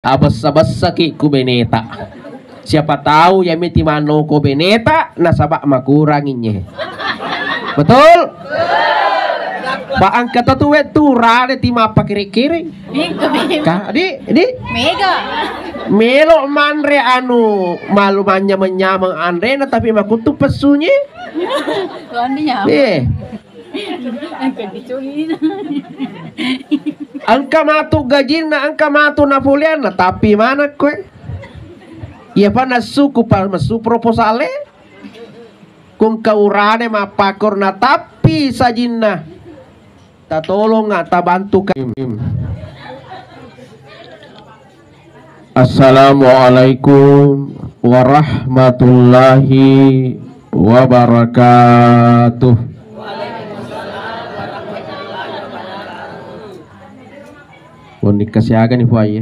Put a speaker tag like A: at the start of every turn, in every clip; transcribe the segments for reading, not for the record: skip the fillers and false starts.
A: abas-abasa ki kubeneta. Siapa tahu ya miti mano kubeneta nasabak makuranginnya. Betul? Pak angkat tu rade timapa kiri-kiri. Ka di
B: Mega.
A: melo manre anu malu manya menyamang andre na tapi makutu pesunya.
B: Tuan dia.
A: Angka matu gajina, angka matu Napoleon na tapi mana kue? Iya pa nasuku pa masu proposale. Kung kaurane mapakor na tapi sajina. Tatolong nga tabantu ka. Assalamualaikum warahmatullahi wabarakatuh. Mau dikasih agan nih Pak ya?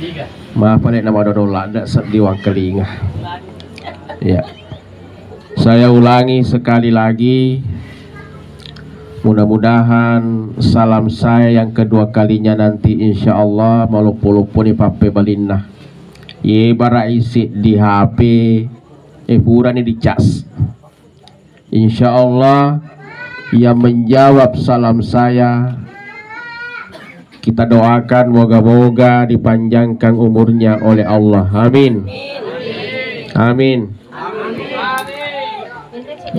A: Tiga. Maaf nih nama dodola ada di Wangkelinga. Ya. Saya ulangi sekali lagi. Mudah-mudahan salam saya yang kedua kalinya nanti insya Allah malupu-lupu nih pape balinah. Ye bara isi di HP, pura nih di cas. Insya Allah yang menjawab salam saya kita doakan moga-moga dipanjangkan umurnya oleh Allah. Amin. Amin.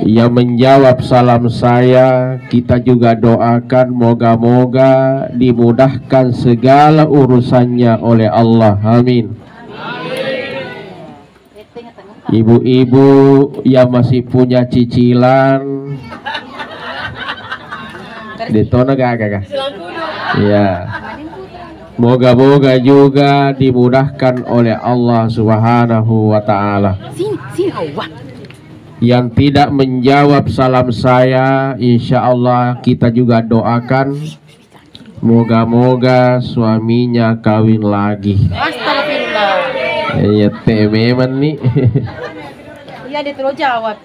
A: Yang menjawab salam saya kita juga doakan moga-moga dimudahkan segala urusannya oleh Allah. Amin. Ibu-ibu yang masih punya cicilan ditona gak? Ya. Moga-moga juga dimudahkan oleh Allah Subhanahu wa taala. Yang tidak menjawab salam saya, insya Allah kita juga doakan moga-moga suaminya kawin lagi. Astagfirullah. Ya tememan nih.
B: Iya dia terus jawab.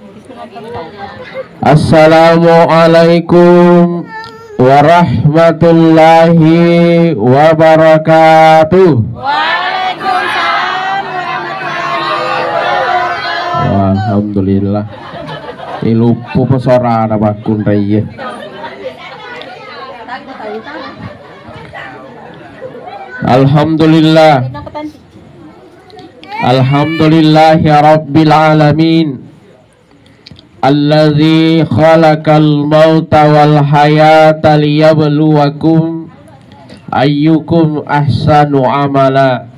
A: Assalamualaikum warahmatullahi wabarakatuh.
B: Waalaikumsalam warahmatullahi wabarakatuh.
A: Alhamdulillah. Ilupu pesorana bakun raya. Alhamdulillah. Alhamdulillahi rabbil alamin. Alladzi khalaqal mauta wal hayata liyabluwakum ayyukum ahsanu amala.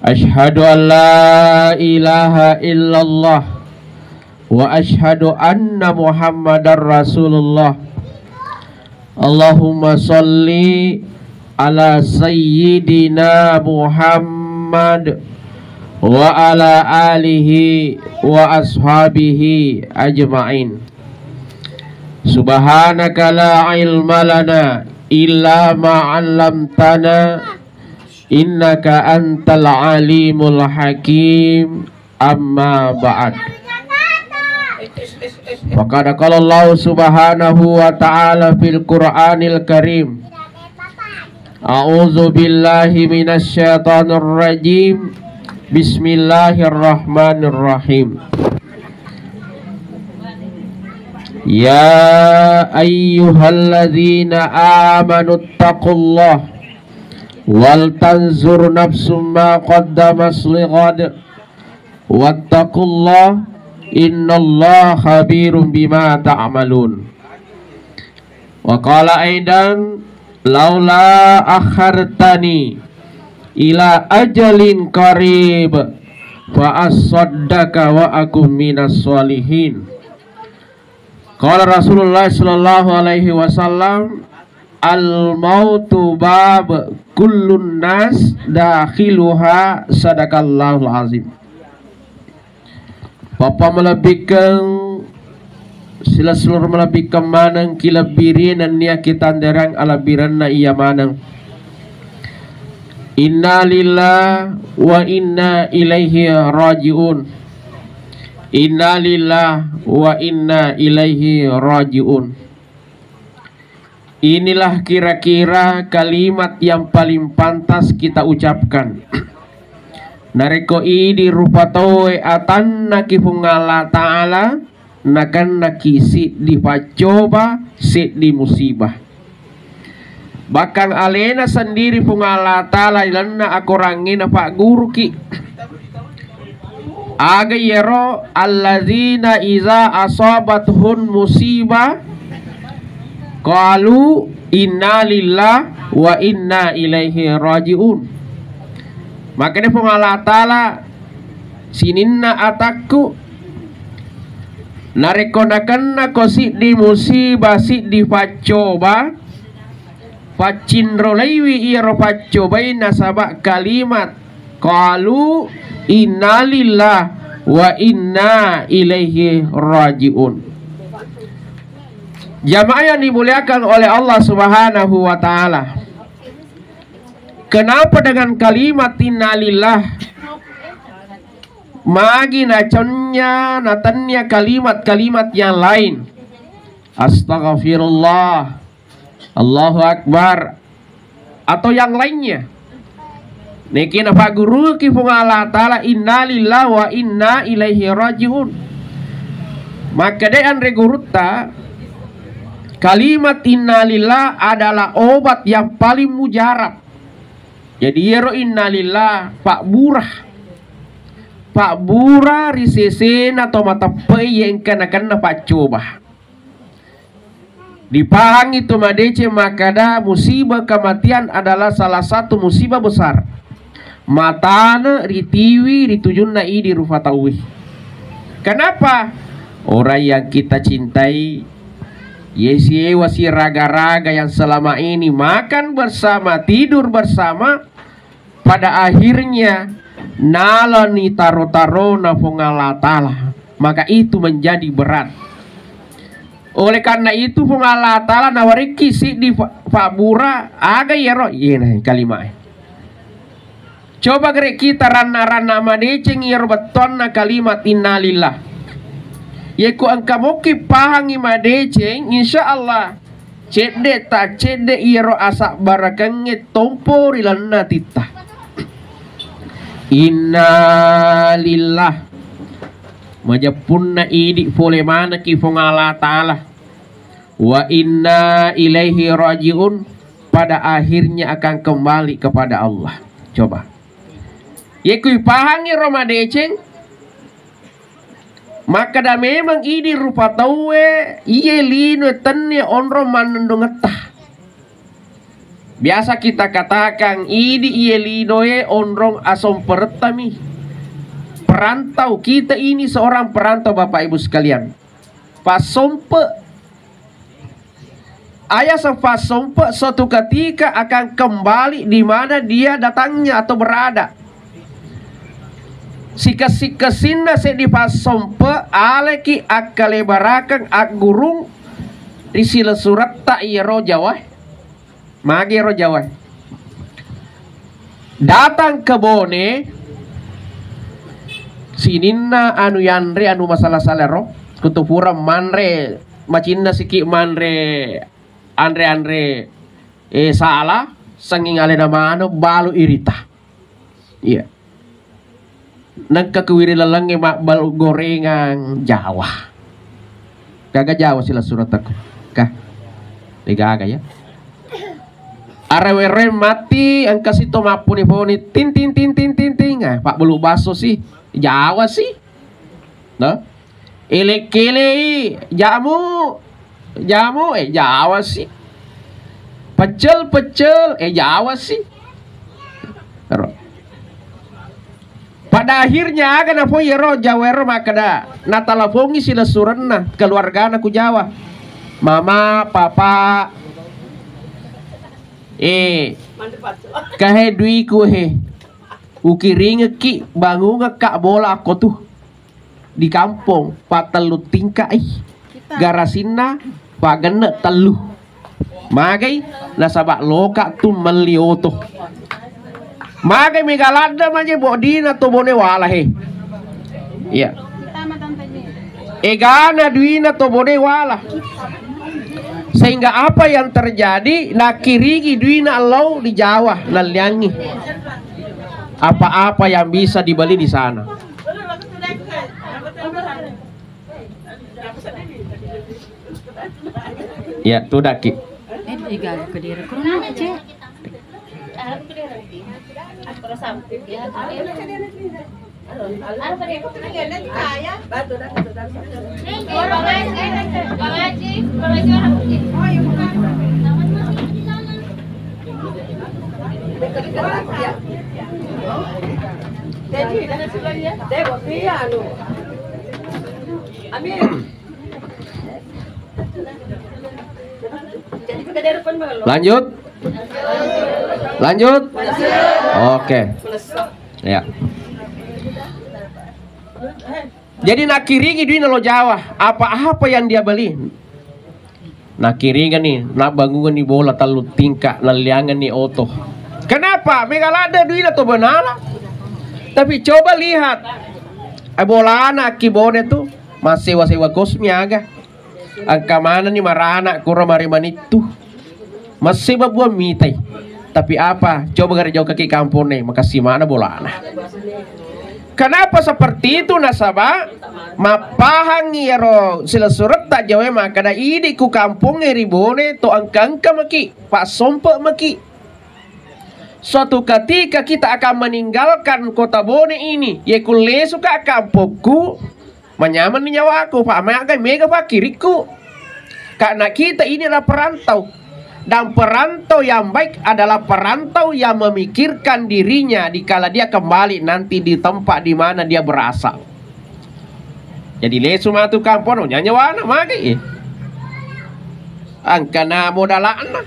A: Ashhadu an la ilaha illallah wa ashhadu anna Muhammadar Rasulullah. Allahumma sholli ala sayyidina Muhammad wa ala alihi wa ashabihi ajma'in. Subhanaka la ilma lana illa ma 'allamtana innaka antal alimul hakim. Amma ba'd. Faqad qala Allah subhanahu wa ta'ala fil Qur'anil Karim. A'udzu billahi minasy syaithanir rajim. Bismillahirrahmanirrahim. Ya ayyuhalladzina amanu taqullah wal tanzur nafsum ma qaddamat lighad wattaqullah innallaha khabirum bima ta'malun. Wa qala aidan laula akhartani ila ajalin qarib fa as-saddaka wa akum minas sholihin. Qala Rasulullah sallallahu alaihi wasallam al mautu bab kullun nas dakhiluha sadaqallahul azim. Papa melebihkan sila seluruh melebihkan manang kilabirin dan niya kita derang alabiran na iya manang. Inna lillah wa inna ilaihi rajiun. Inna lillah wa inna ilaihi rajiun. Inilah kira-kira kalimat yang paling pantas kita ucapkan. Nareko di rupa toe atan naki fungala ta'ala nakan naki si di pacoba si di musibah. Bahkan alena sendiri fungala ta'ala ilana aku rangin pak guru ki. Aga yero alladzina iza asabathun musibah qalu inna lillah wa inna ilaihi rajiun. Makanya Allah Ta'ala sininna ataku narekonakan nakosi di musibah si di pacoba pacindro laiwi iro pacoba nasabak kalimat qalu inna lillah wa inna ilaihi rajiun. Jamaah yang dimuliakan oleh Allah Subhanahu wa Ta'ala, kenapa dengan kalimat innalillah magi naconnya natannya kalimat-kalimat yang lain, astaghfirullah, Allahu Akbar, atau yang lainnya? Niki napa guru ki Allah Ta'ala innalillah wa inna ilaihi rajiun. Maka de andre guruta kalimat innalillah adalah obat yang paling mujarab. Jadi yero innalillah Pak Burah risesen atau mata pe yang kena pak coba. Dipahang itu madece makada musibah kematian adalah salah satu musibah besar. Matana ritiwi ritujunna di rufatawi. Kenapa? Orang yang kita cintai, yesi wasi raga-raga yang selama ini makan bersama, tidur bersama, pada akhirnya nalani taro-taro nafungala ta'ala, maka itu menjadi berat. Oleh karena itu fungala ta'ala nawariki si di Fabura aga yero yena kalimat. Coba gerek kita rana-rana madeceng yero betonna kalimat innalillah. Yeku angka moki pahangi madeceng insyaallah cede tak cede iro asak barakange tompo rilanna tita. Innalillah majapunna idi pole mana ki fungala ta'ala wa inna ilaihi rajiun, pada akhirnya akan kembali kepada Allah. Coba yeku pahangi romadeceng, maka dah memang ini rupa tawe iye lino tenne onro manendongetah. Biasa kita katakan ini iye lino onrong asom pertami. Perantau kita ini seorang perantau Bapak Ibu sekalian. Pasompe ayah sepasompe suatu ketika akan kembali di mana dia datangnya atau berada. Sika-sika-sinda di pasompe aleki akale barakan ak gurung risila surat tak iro Jawa magi ro Jawa datang ke bone sininna anu yanre anu masalah salero kutupura manre macinna siki manre andre salah sanging ale nama anu balu irita iya nagkakawiri lang mak bal gorengan Jawa. Kagak Jawa sila surat aku. Kah? Ligaga ya. Arewere mati ang kasito mapuni-puni tin tin tin tin tin tin. Pak bulu baso sih Jawa sih. No? Ile-kile jamu Jawa sih. Pecel Jawa sih. Pada akhirnya akan apa yero Jawero makada natalafongi sila suranna keluarga anak Jawa, mama papa kahe dui ku he ukiring ki bangun kak bola aku tuh di kampung patalu tingka garasina pagana telu magai nasabak loka tu melioto magai megalada maje bodina to bone wala he iya egana duina to bone wala Sehingga apa yang terjadi? Nakirigi duina Allah di Jawa naliangi. Apa-apa yang bisa dibeli di sana. Ya, tuh daki.
B: Juga ke daerah kurang aja.
A: Lanjut. Lanjut. Oke. Ya. Jadi nakiringi duit lo Jawa. Apa-apa yang dia beli. Nakiringan nih, nak bangungan nih bola talu tingkah, naliangan nih oto. Kenapa? Megalada duit atau benala. Tapi coba lihat. Bola anak kibone tuh masih sewa kosnya agak. Angka mana nih marana kurang mariman itu. Masih babuan mitai. Tapi apa? Coba gara jauh kaki kampung nih, makasih mana bola anak. Kenapa seperti itu nasabah? Mapahang yero sila surat tak jawa maka da ide ku kampung ribone to angka maki pak sompe maki. Suatu ketika kita akan meninggalkan kota Bone ini, ya kule suka kampungku, menyaman di nyawaku, pak makai mega pak kiriku. Karena kita ini adalah perantau. Dan perantau yang baik adalah perantau yang memikirkan dirinya dikala dia kembali nanti di tempat di mana dia berasal. Jadi lesu matu kampung nyanyi wana magi. Angkana modalana.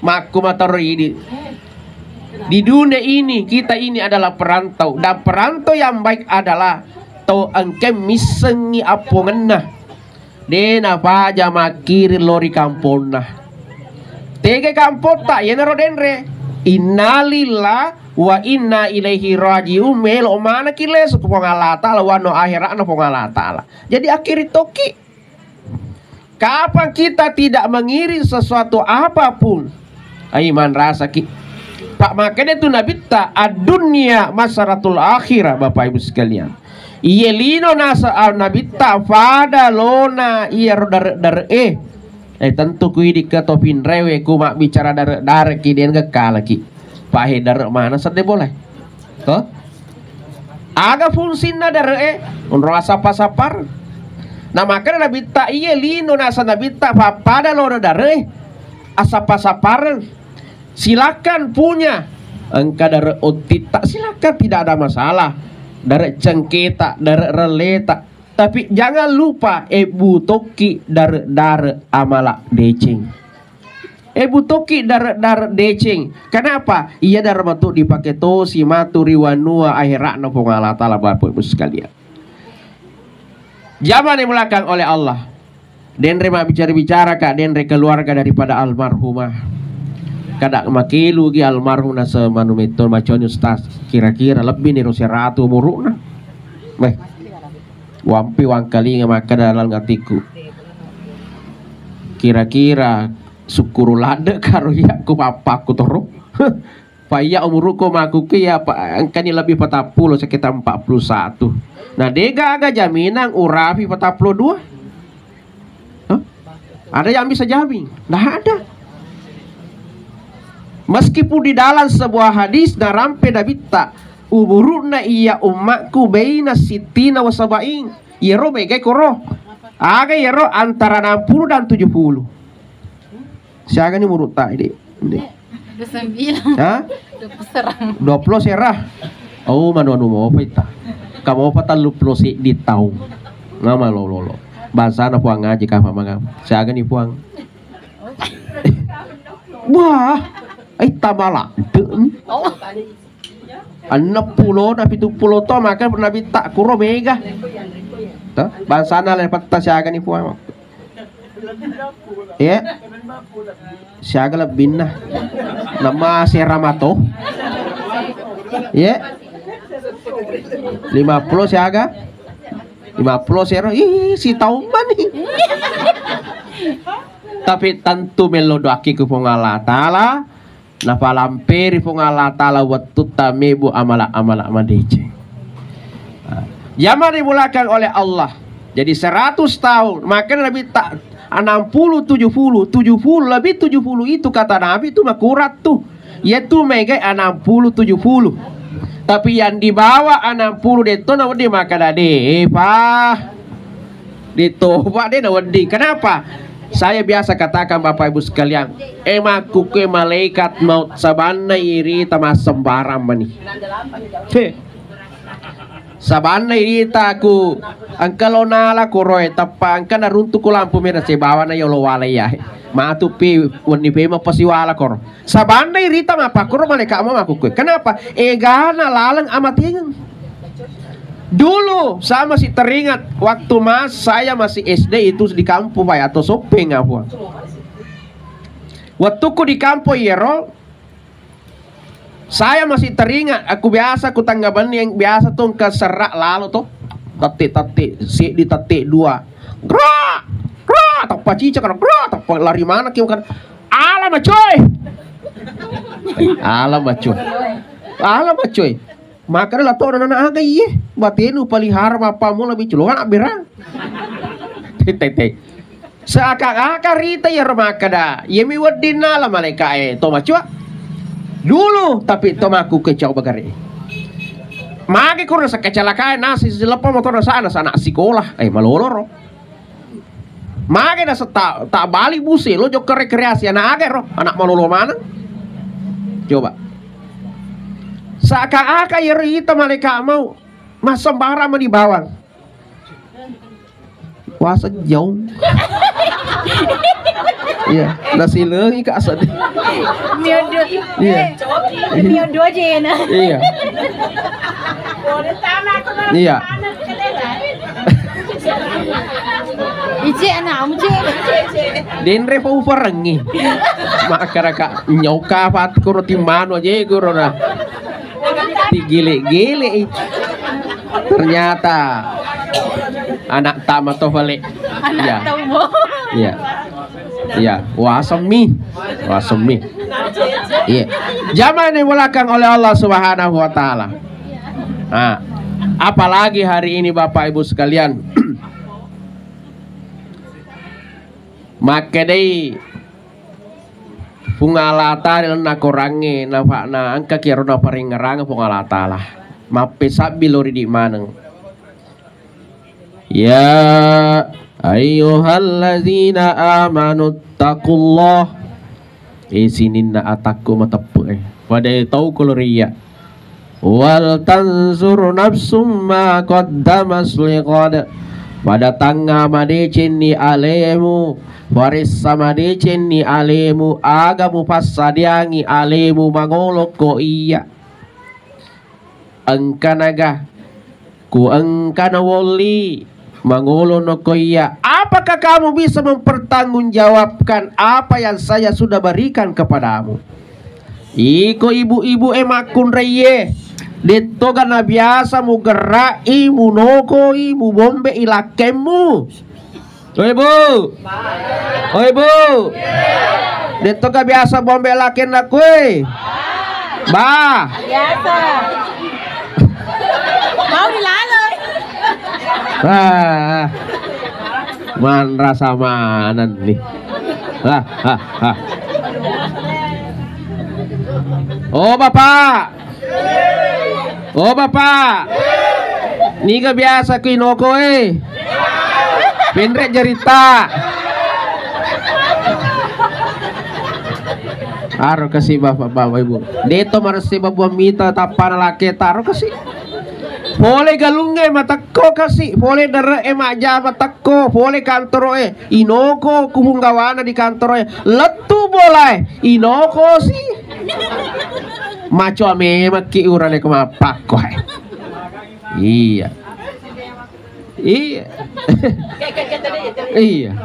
A: Maku matori di dunia ini kita ini adalah perantau dan perantau yang baik adalah to angke misengi apongena. Dena paja makiri lori kampona. Tege kampota ya nero denre innalillah wa inna ilaihi rajiun melo mana kile suku pengalata la wano akhirat no pengalata. Jadi akhir toki kapan kita tidak mengiring sesuatu apapun iman rasa ki Pak makanya itu nabi ta adunya masaratul akhirah Bapak Ibu sekalian. Iye lino nasa nabi ta fada lona iya dar tentu ku di ketopin rewe ku mak bicara dar ki den gekal ki. Pahe dar mana sede boleh. Toh? Aga fungsinya dar unro asapa-sapar. Nah makanya nabi ta iye lino nasa nabi ta pada lona dar asapa-sapar. Silakan punya engka dar otita silakan tidak ada masalah. Dar cengketa, dar releta. Tapi jangan lupa ebu toki dar amala decing. Ebu toki dar decing. Kenapa? Iya dar matu dipakai tosi matu riwanua akhirat no pengalata lah Bapak Ibu sekalian. Zaman yang belakang oleh Allah. Denre mak bicara kak denre keluarga daripada almarhumah. Kadak makilu gi almarhum nasa manumeton macam ustaz kira-kira lebih nih ratu muruna. Baik. Wampi wangkali maka dalam ngatiku kira-kira syukuru lade karo ya ku papaku toro paya umuruku makuki ya pak angkanya lebih 40 sekitar 41. Nah dega aga jaminan urafi 42. Ada yang bisa jamin? Nah ada. Meskipun di dalam sebuah hadis narampe dabita umuruna iya umatku baina sitina wa sabain yero bege koro aga yero antara 60 dan 70. Siaga ni murut tak ini
B: 29
A: ha
B: 20
A: serah oh manu mau apa ita kamu apa talu plosi di tahun nama lo bahasa na puang ngaji kah mangam siaga ni puang wah ita bala
B: oh
A: 60 na 70 to maka nabi tak kuro mega. Toh bahasa na lepat ta siaga ni puang. Ya. Siaga lebih na. Nama si Ramato. Ya. 50 siaga. 50 sero. Ih si tahun nih. Tapi tentu melodoaki ku pong Allah Ta'ala. Na palampiri pong Allah Ta'ala watut tamebu amala madece. Zaman dimulakan oleh Allah. Jadi 100 tahun. Maka lebih tak 60, 70, 70, lebih 70 itu kata Nabi itu makurat tuh. Yaitu megai 60, 70. Tapi yang di bawah 60 itu nama dia maka dade pak. Ditoba dia nawadi. Kenapa? Saya biasa katakan Bapak Ibu sekalian, emaku ke malaikat maut sabana iri tamas sembarang mani. Sabana irita aku angkalo nala ko roy tapa angka naruntu ko lampu mera se bawa na yolo wala ya matu pi woni pe ma pasiwala ko sabana irita ma pakuro malaikat ma aku ke kenapa egana lalang amating dulu saya masih teringat waktu saya masih SD itu di kampung Pak atau sopeng apa waktu ku di kampung Yero. Saya masih teringat, aku biasa ku tanggapan yang biasa tuh ke serak lalu tuh tatik si di tatik 2 gerak tak pacica kan gerak tak lari mana kiu kan alam coy makanya lah tuh anak aga iya batenu palihara apa mau lebih culuan abirang tete seakan-akan rita ya remaka dah yemi wadina lah malaikat to macua dulu tapi tomaku kecau bagari mage kurang sa kecelakaan nasi silepa motor sa anak sekolah maloloro mage na sa tak balik busi lo jok rekreasi anak age ro anak malolo mana coba seakan-akan ya rita malaikat mau mas sembara di bawang wasa jauh iya nasi lengi kak asal
B: Miodo aja ya nah.
A: Iya. Iya.
B: Ice anak amu
A: Denre pa uparangi. Makaraka nyoka pat kuro timano aja kuro na. Tigile-gile. Ternyata anak tama to balik. Iya. Iya. Iya, wasemi. Iya. Zaman dimulakan oleh Allah Subhanahu wa taala. Nah, apalagi hari ini Bapak Ibu sekalian. Maka dei pungalata na korange na angka kiro na paringarang pungalata lah. Mape sabi lori di maneng. Ya ayyuhalladzina amanu taqullah isinin na atakku matapu pada tahu koloria wal tanzur nafsum ma qaddamas liqad pada tanga madecen ni alemu waris samadecen ni alemu agamu pasadiangi alemu mangolok ko iya angkanaga ku angkana woli Mangulo no koya, apakah kamu bisa mempertanggungjawabkan apa yang saya sudah berikan kepadamu? Iko ibu-ibu emakun reye, detoga na biasa mu gerak imu noko imu bombe ilakemu. Oh ibu, detoga biasa bombe laken nakwe. Ba.
B: Biasa. Mau dilalui.
A: Man rasa manan nih. Oh bapak, ni gak biasa kinoko Pendrek cerita. Aro kasih bapak ibu. Deto marasi babuah mita tapan laki taro kasih. Boleh galungge matakko kasi, boleh dara maja matakko, boleh kantor inoko kubunggawana di kantor letu boleh inoko si maco ame maki urane kemapak kok iya iya iya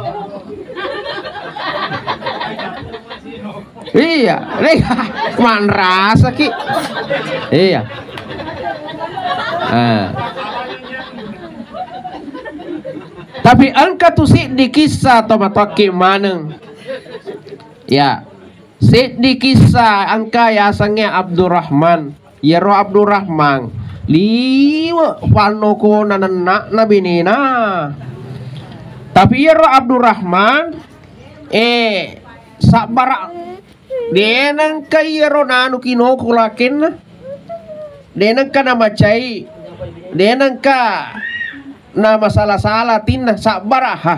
A: iya man rasa ki iya. Tapi angka tu si di kisah atau mataki maneng Ya, di kisah angka ya sangnya Abdurrahman. Ya ro Abdurrahman. Lima pano ko nanak na binina. Tapi ya ro Abdurrahman sabar denang kay ro nanu kinokulakin na. Denang ka na macay. Denang ka na masalah-salah tinna sabar ha.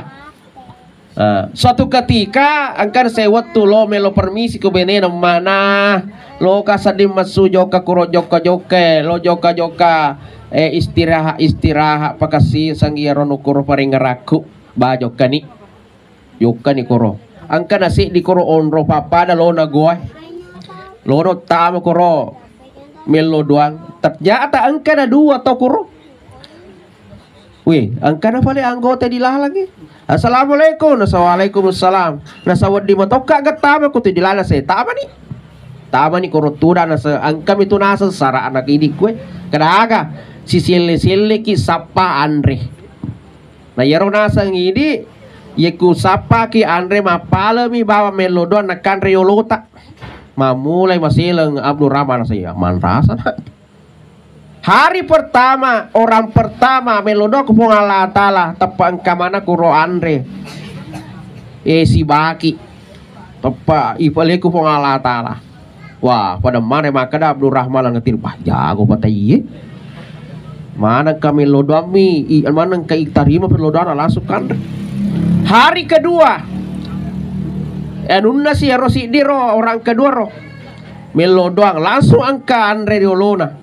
A: Suatu ketika angkan sewat tu lo melo permisi ke bene mana lo kasadim masu joka kuro joka lo joka istirahat pakasi sanggia rono kuro paring ngeraku ba joka ni kuro angkan nasi di kuro onro papa da lo na goy lo no tama kuro melo doang ternyata angkan ada dua to kuro. Wih, angkana pala anggota dilah lagi. Assalamualaikum, waalaikumsalam. Nasawad di matoka gatama ko tidilala sa tama ni korutura nasa angkam itu nasa sara anak ini kue. Kadaga si sile ki sapa Andre. Na yaro nasa ngidi yeku sapa ki Andre mapala mi bawa melodon nakan reolota. Mamulai masilang Abdurrahman saya manrasa. Hari pertama, orang pertama melodok pun Allah Ta'ala tepang kamana kuro Andre si baki tepa ipaleku pun Allah Ta'ala. Wah pada mana maka dah Abdurrahman ngetir bah jago patai mana kami lodami mana kai tarima perlodoan langsung kan. Hari kedua enunna si Rosi diro orang kedua roh melodoang langsung angka Andre diolona.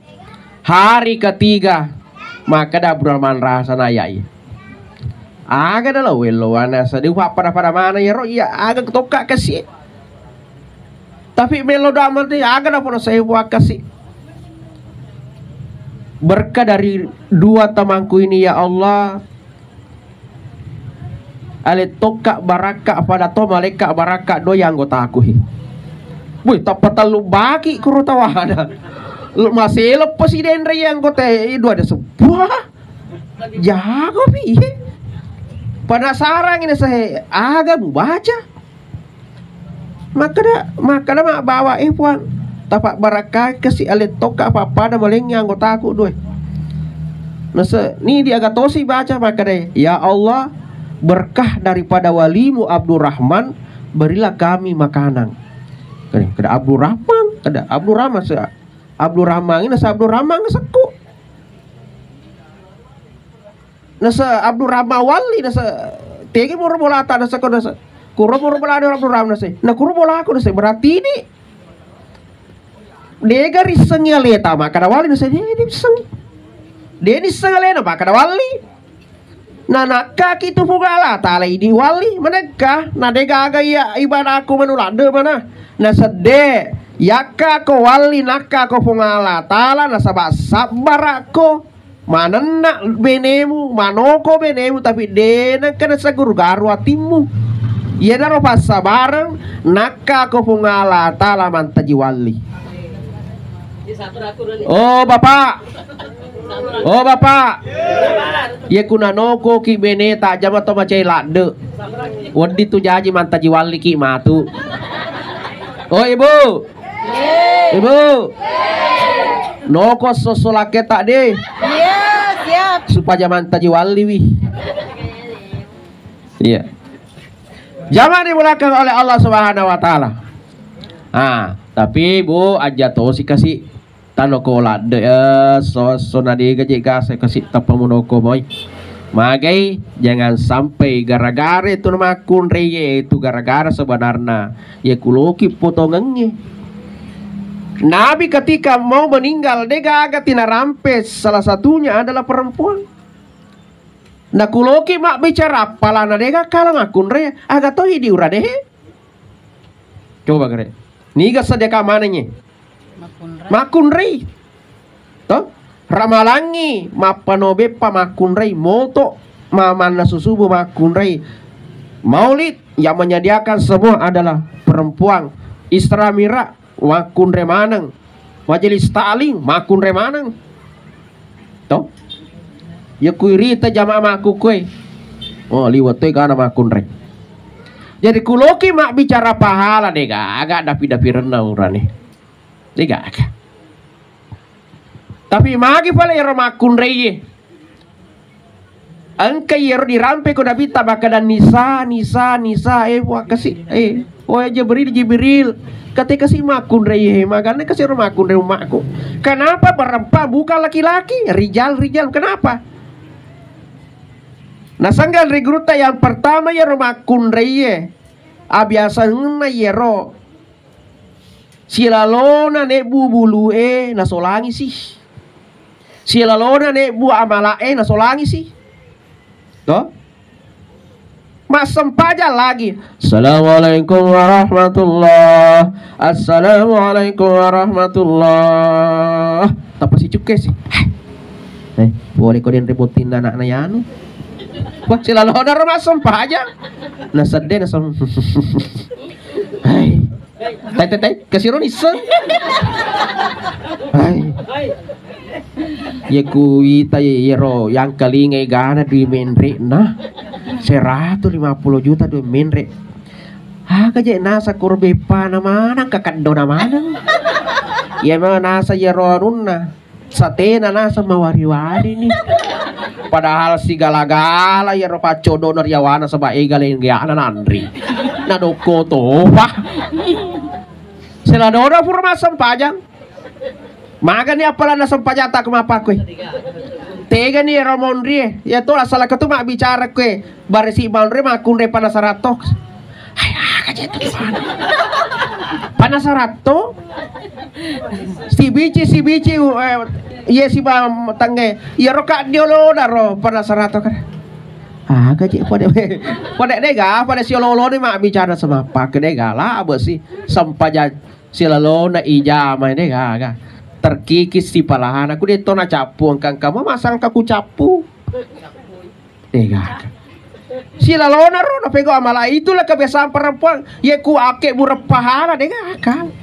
A: Hari ketiga maka dah Abdurrahman rasa nayai aga dah welo ana sedih pada mana ya ro ya aga ketoka kasih tapi melodoang mati aga dah pun saya buat kasih berkah dari dua temanku ini ya Allah ale toka baraka pada to malaikat baraka do yang anggota aku wih tak lu bagi kuru tawana masih lepas presiden yang kota itu ada sebuah jago pi penasaran ini saya agak baca maka mak bawa puan tapak barakah kasih alit toka apa pada malingnya anggota aku doi nasa ni dia agak tosi baca maka deh ya Allah berkah daripada walimu Abdurrahman berilah kami makanan kada Abdurrahman Abdurrahman ini nasa Abdurrahman ngeseku nasa Abdurrahman wali nasa tegi muru bola ta nasa ko nasa kuro muru bola ada Abdurrahman nasa na kuro bola aku nasa berarti ini dega risengnya leta maka wali nasa dia riseng dia riseng lena maka wali na nakak itu pugala tala ini wali manakah na dega aga ya ibadah aku manulade mana nasa de yaka ko wali naka ko pungala tala nasaba sabar ako manana benemu manoko benemu tapi dena kana sa garu atimu iya daro pasabaran naka ko pungala tala mantaji wali. Oh bapak ye kunanoko ki beneta jama to macai lade wadi tu jaji mantaji wali ki matu. Oh ibu noko sosolake tak deh siap supaya mantaji wali wih iya jangan dimulakan oleh Allah Subhanahu wa taala. Tapi bu aja to si kasih tanoko lade so nadi gaji saya kasih tapamunoko boy magai jangan sampai gara-gara itu nama kunreye itu gara-gara sebenarnya ya kuloki potongengnya. Nabi ketika mau meninggal dega agak tina rampes salah satunya adalah perempuan. Nah kuloki mak bicara palana dega kalang akun re agak tohi diura deh. Coba kere. Niga sedekah mananya? Makun re. Toh ramalangi mapanobe pa makun re moto mamana susubu makun re. Maulid yang menyediakan semua adalah perempuan. Isra mira makun remanang, majelis ta'lim makun remanang. Toh, ya kuirita jamaah maku kue. Oh liwat tu kana makun re. Jadi kuloki mak bicara pahala deh agak dapi-dapi rendah urane. Deh agak. Tapi magi pala ero makun reye. Angka ero dirampe ko dapi tabaka dan nisa wah kasih oh Jibril ketika si makun reye magane kasih ero makun reye makku. Kenapa perempuan bukan laki-laki? Rijal kenapa? Nah sanggal regruta yang pertama ya makun reye abiasa ngena yero silalona ne bulu nasolangi sih silalona ne bu amala nasolangi sih toh mas sempaja lagi Assalamualaikum warahmatullah tapi si cuke sih boleh kau den ributin anak-anak yanu. Wah sila loda rumah sampah aja. Nah sedih nasam. Hai. Tai kasiron isen. Hai. Ya kuita yero yang kalingai gana di menre nah 150 juta di menre. Kaje nasa kurbe pana mana kakado na mana. Ya mana nasa yero runna. Satena nasa mawari-wari nih. Padahal si gala-gala ya ropa codo naryawana sa baegalin gayana nandri nadoko to pa sila dora purma sampajang maga ni apala na sampajang tak mapakwe tega ni Ramondri ya to asal ka mak bicara kwe bare si Ramondri makunre panasaratok ay kaje to panasarato si bici iya si bang tangge iya roka diolo daro pada sarato kan gaji pada nega pada si lolo ni mak bicara sama pak nega lah besi sampaja si lolo na ijama nega ga terkikis si palahan aku dia tona capu angkang kamu masang kaku capu nega si lolo na ro na pego amala itulah kebiasaan perempuan ya ku ake burep pahala nega kan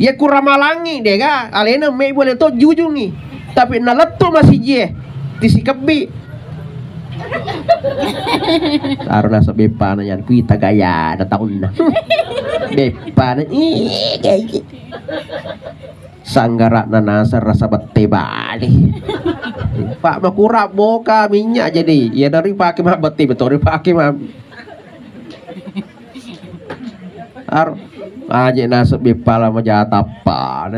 A: ya kuramalangi dega alena me boleh to jujungi tapi naletu masih je disikabi aruna sa bepana yan kita gaya na taon na bepana gaya sanggara na nasa rasa bate bali pak makurap boka minyak jadi ya dari pakai mah bate betul dari pakai mah aja nasa bepala majatapa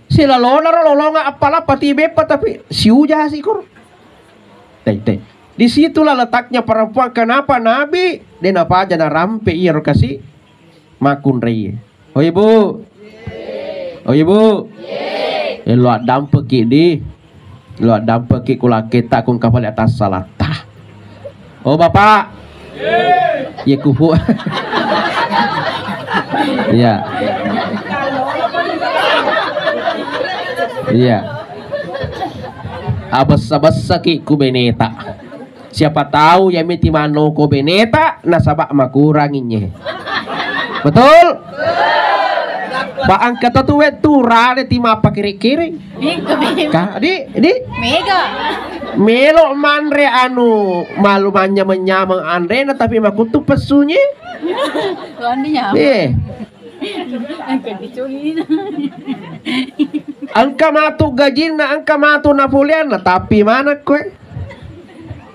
A: sila lona lolonga apala pati bepa tapi siuja sikor di situlah letaknya perempuan kenapa Nabi dan apa aja na rampe iya kasih makun reye oh ibu lo dampe ki kula kita kun kapal atas salata oh bapak ya kufu iya abas ki kubeneta siapa tahu ya miti mano kubeneta nasabak makuranginnya betul Pak angkat tu rade tima apa kiri-kiri di
B: Mega
A: melo manre anu malu menyamang andre tapi makutu pesunya angka matu gajina angka matu Napoleon tapi mana kue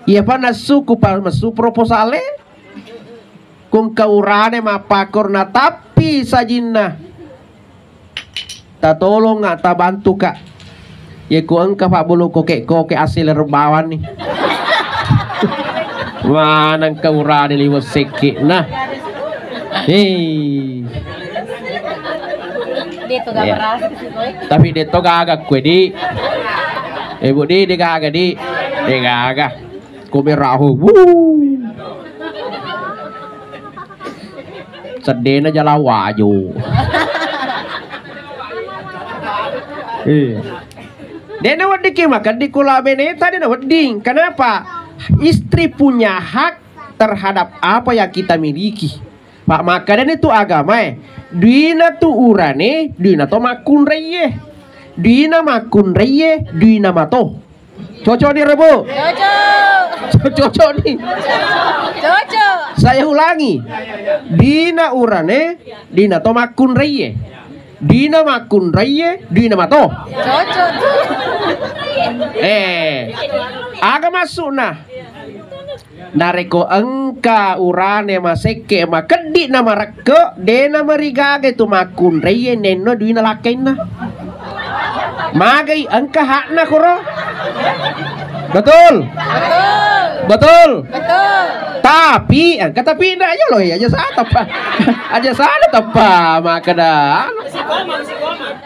A: iya pa nasuku pa masu proposale kung kaurane mapakor na tapi sajina tatolong nga tabantu ka ya ku angka pa bulu koke asil rebawan nih manang kaurane liwat seki nah
B: dito gak
A: tapi dito gagak kue di ibu di gagak di gagak kumirahu sedih na jala waju dia na wadiki makan di kula beneta dia na wading kenapa istri punya hak terhadap apa yang kita miliki Pak makanan itu agama duina tu urane duina to makun reye duina makun reye duina mato Cocok nih Rebu.
B: Cocok.
A: Cocok nih.
B: Cocok.
A: Saya ulangi. Dina urane, dina to makun reye. Dina makun reye, dina mato.
B: Cocok tuh.
A: Aga masuk nah. Nareko engka urane maseke makedi nama reke dena marigaga itu makun reye neno duina lakena. Magai engka hakna koro. Betul. Betul.
B: Betul.
A: Tapi tapi ndak aja loh ya aja sana apa. Aja sana apa maka dah.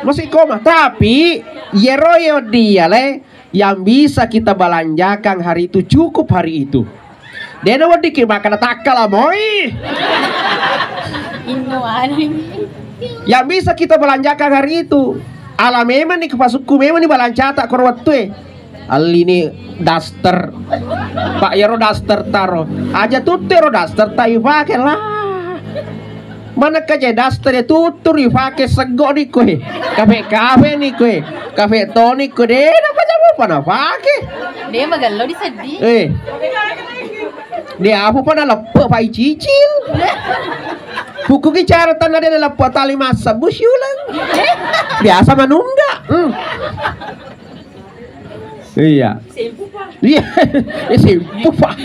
A: Masih koma. Tapi yeroyo dia le yang bisa kita belanjakan hari itu cukup hari itu. Dena wadi ke makan takal moy. Yang bisa kita belanjakan hari itu. Ala memang nih kepasukku memang nih balancata korwat tuh. Ali ini daster. Pak Yero daster taro. Aja tutero daster tayu pakai lah. Mana kerja daster ya tutur pakai sego nih kue. Kafe nih kue. Kafe tonik kue. Dena apa pakai.
B: Dia magalo di sedih.
A: Dia apa pada lepo pai cicil. Buku bicara tanah dia lepo tali masa busyulang. Biasa menunda. Iya. Iya. Simpu pak.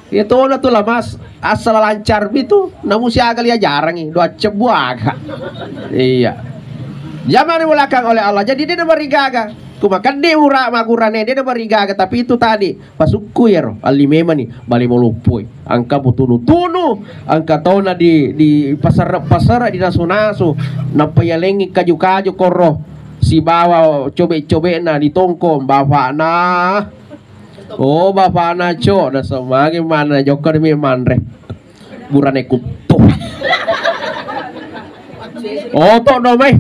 A: Itu na tuh lah mas asal lancar itu. Namun si agak dia jarang nih. Dua cebuaga. Iya. Zaman dimulakan oleh Allah. Jadi dia berigaga. Kumakan dia ura magurane dia berigaga. Tapi itu tadi pasukku ya roh. Alimema nih balik melupui. Angka butunu-tunu. Angka tahu na di pasar di nasu-nasu. Napayalengi kaju-kaju koroh. Si bawa cobe-cobe na di tongkom bapak na. Oh bapak na cok. Dah semakin mana jokar mi manre. Burane kutuh. Oh tok no mai.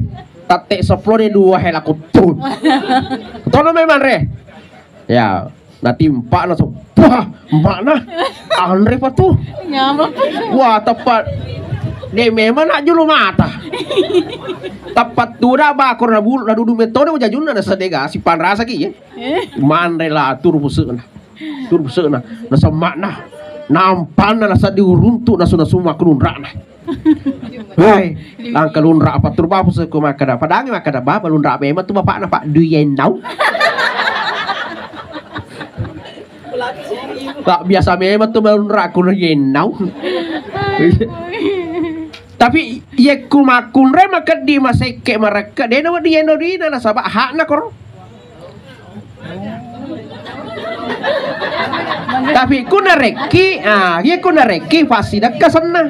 A: Tate sepuluh ni dua hela kutuh. Tok no mai manre. Ya, nanti empat na so. Wah, empat na. Andre pa tu.
B: Nyamuk.
A: Wah, tepat. Dia memang nak julu mata. Tepat tu dah bakor na bulu na dudu metode mo jajun na sadega si pan rasa ki ya. Manre la tur buseuna. Tur buseuna. Na semak na. Nampan na sa diuruntu na suna suma kununra na. Hai, angka lunra apa tur bapu se ko makada. Padangi makada bapa lunra memang tu bapak na Pak Duyenau. Tak biasa memang tu lunra ku Duyenau. Tapi ye kumakun re maka di maseke mereka dena wadi endorina na sabak hak na kor. Tapi kuna reki ye kuna reki fasida kasana.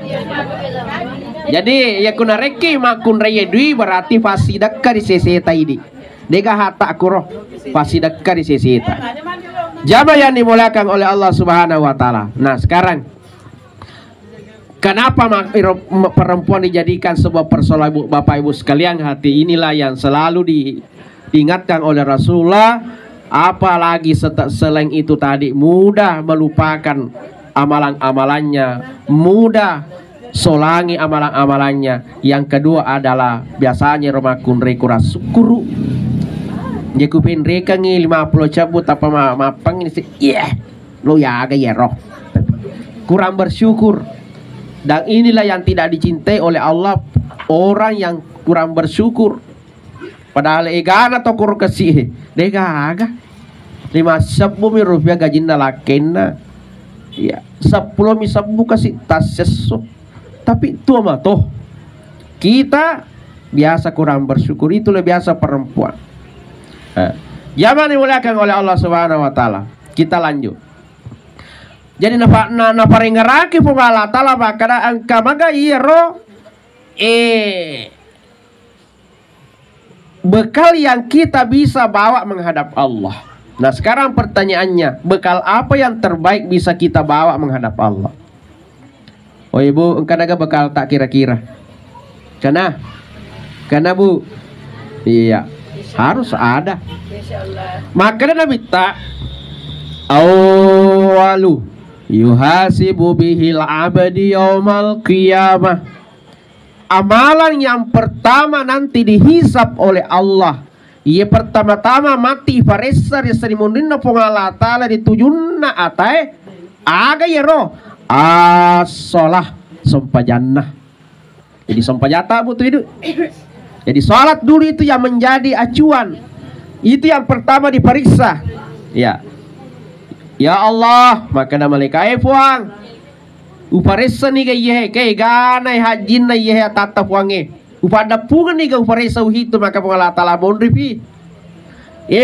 A: Jadi ye kuna reki makun re dui berarti fasida ka di seseta ini. Dega hata koro fasida ka di seseta. Jamaah yang dimulakan oleh Allah Subhanahu wa taala. Nah, sekarang kenapa perempuan dijadikan sebuah persoalan Bapak Ibu sekalian? Hati inilah yang selalu diingatkan oleh Rasulullah. Apalagi selain itu tadi mudah melupakan amalan-amalannya, mudah solangi amalan-amalannya. Yang kedua adalah biasanya romakun rekura sukuru. Jekupin reka ngi 50 cabut apa mapang ini sih. Iya, lo ya agak ya roh. Kurang bersyukur. Dan inilah yang tidak dicintai oleh Allah, orang yang kurang bersyukur. Padahal egana to kur kasih, dega aga 50 rupiah gaji lakena, ya 10 sabu kasih tas sesu. Tapi itu mah toh kita biasa kurang bersyukur, itu lebih biasa perempuan. Zaman dimuliakan oleh Allah Subhanahu wa taala. Kita lanjut. Jadi na paringaraki pumala tala bakada angka maga iro bekal yang kita bisa bawa menghadap Allah. Nah sekarang pertanyaannya, bekal apa yang terbaik bisa kita bawa menghadap Allah? Oh ibu, engkau ada bekal tak kira-kira? Karena bu, iya harus ada. Makanya Nabi tak awalu yuhasibu bihil abadi yaumal qiyamah. Amalan yang pertama nanti dihisab oleh Allah, Ia pertama-tama mati faresa di sarimundin na pongala tala ditujunna atai aga ya roh asolah sompajanna. Jadi sompajata butuh itu. Jadi sholat dulu itu yang menjadi acuan. Itu yang pertama diperiksa. Ya. Ya Allah, maka nama lekai puang. Uparesa ni ke ganai hajin na yehe tata puange. Upada pungan ni ke uparesa uhitu maka pengala tala mondripi.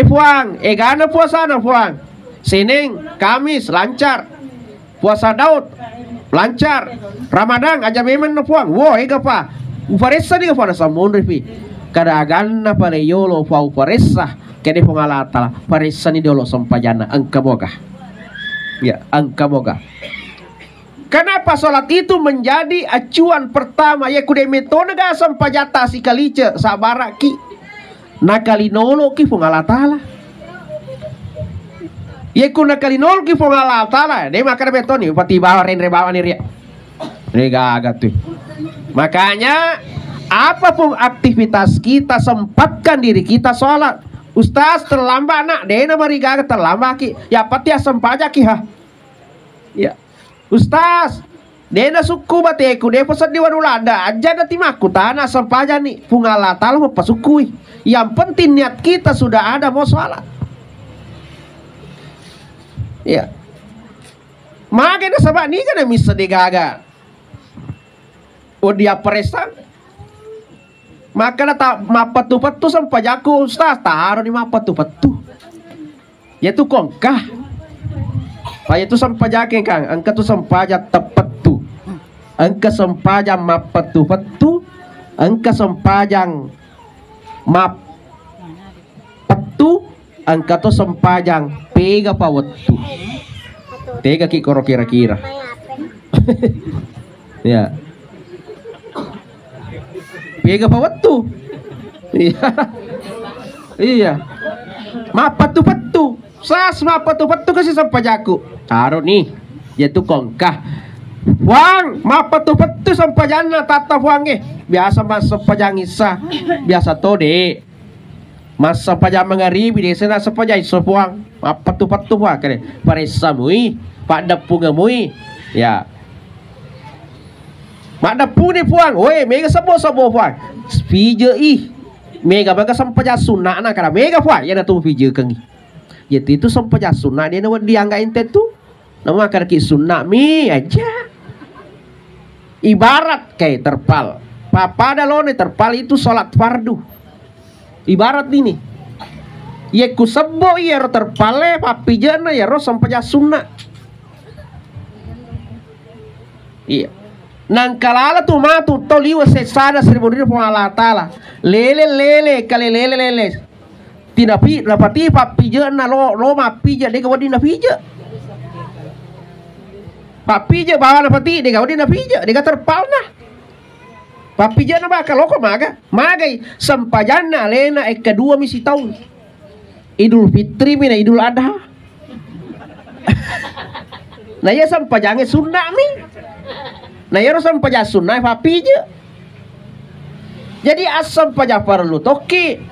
A: Puang, gana puasa na puang. Senin, Kamis lancar. Puasa Daud lancar. Ramadan aja memang na puang. Wo pa. Uparesa ni ka sa mondripi. Kada ganna pare yolo fa uparesa kede pengala tala. Paresa ni dolo sampajana angka boga. Ya, angka boga. Kenapa sholat itu menjadi acuan pertama? Ya kude metode ga sampajata si kalice sabara ki nakalinolo ki pengala tala. Ya ku nakalinolo ki pengala tala. De makar betoni pati bawa rendre bawa ni ria. Rega agak tuh. Makanya apapun aktivitas kita sempatkan diri kita sholat. Ustaz terlambat nak, dena mariga terlambat ki. Ya pati sempaja ki ha. Ya. Ustaz, dena suku bateku de pesan di warulanda aja dati maku tanah sempaja nih. Pungala tal mau pasukui. Yang penting niat kita sudah ada mau sholat. Ya. Makanya sabak ni kan bisa digaga. Oh dia peresan. Maka tak mapatu-patu sampajaku Ustaz taruh di mapatu-patu. Yaitu kongkah. Pak itu sampajake kang, angka tu sampaja tepat tu. Angka sampaja mapatu-patu, angka sampajang mapatu, angka tu sampajang pega pawatu. Tega ki koro kira-kira. Ya. Pega pawatu. Iya. Iya. Mapatu-patu. Sas mapatu-patu kasi sampajaku. Taruh nih, yaitu kongkah. Wang, mapatu-patu sampajana tata wange. Biasa mas sampajang isa, biasa tode. Mas sampajang mengaribi de sena sampajai sopuang. Mapatu-patu wa kare. Paresa mui, pada punga mui. Ya. Mak dapu ni puang, oi mega sabo-sabo puang. Pije ih. Mega baga sampaja sunna na kara mega puang, ya na tu pije kangi. Yaitu itu sampaja sunna dia nak dianggap ente tu. Nama karki sunna mi aja. Ibarat kayak terpal. Papa dalone terpal itu sholat fardu. Ibarat ini. Ya ku sebo ya ro terpale papi jana ya ro sampaja sunna. Iya. Nang kalala tu matu to liwa sesada seremoni pengala tala. Lele kale lele. Tidak pi rapati papi jana lo ma pija de kawadi na pija. Papi je bawa na pati de kawadi na pija de terpal na. Papi jana ba kaloko magai sampajana lena kedua misi tahun. Idul Fitri mina Idul Adha. Nah ya sampajange sunna mi. Nah ya sampaja sunna papi je. Jadi asam paja perlu toki.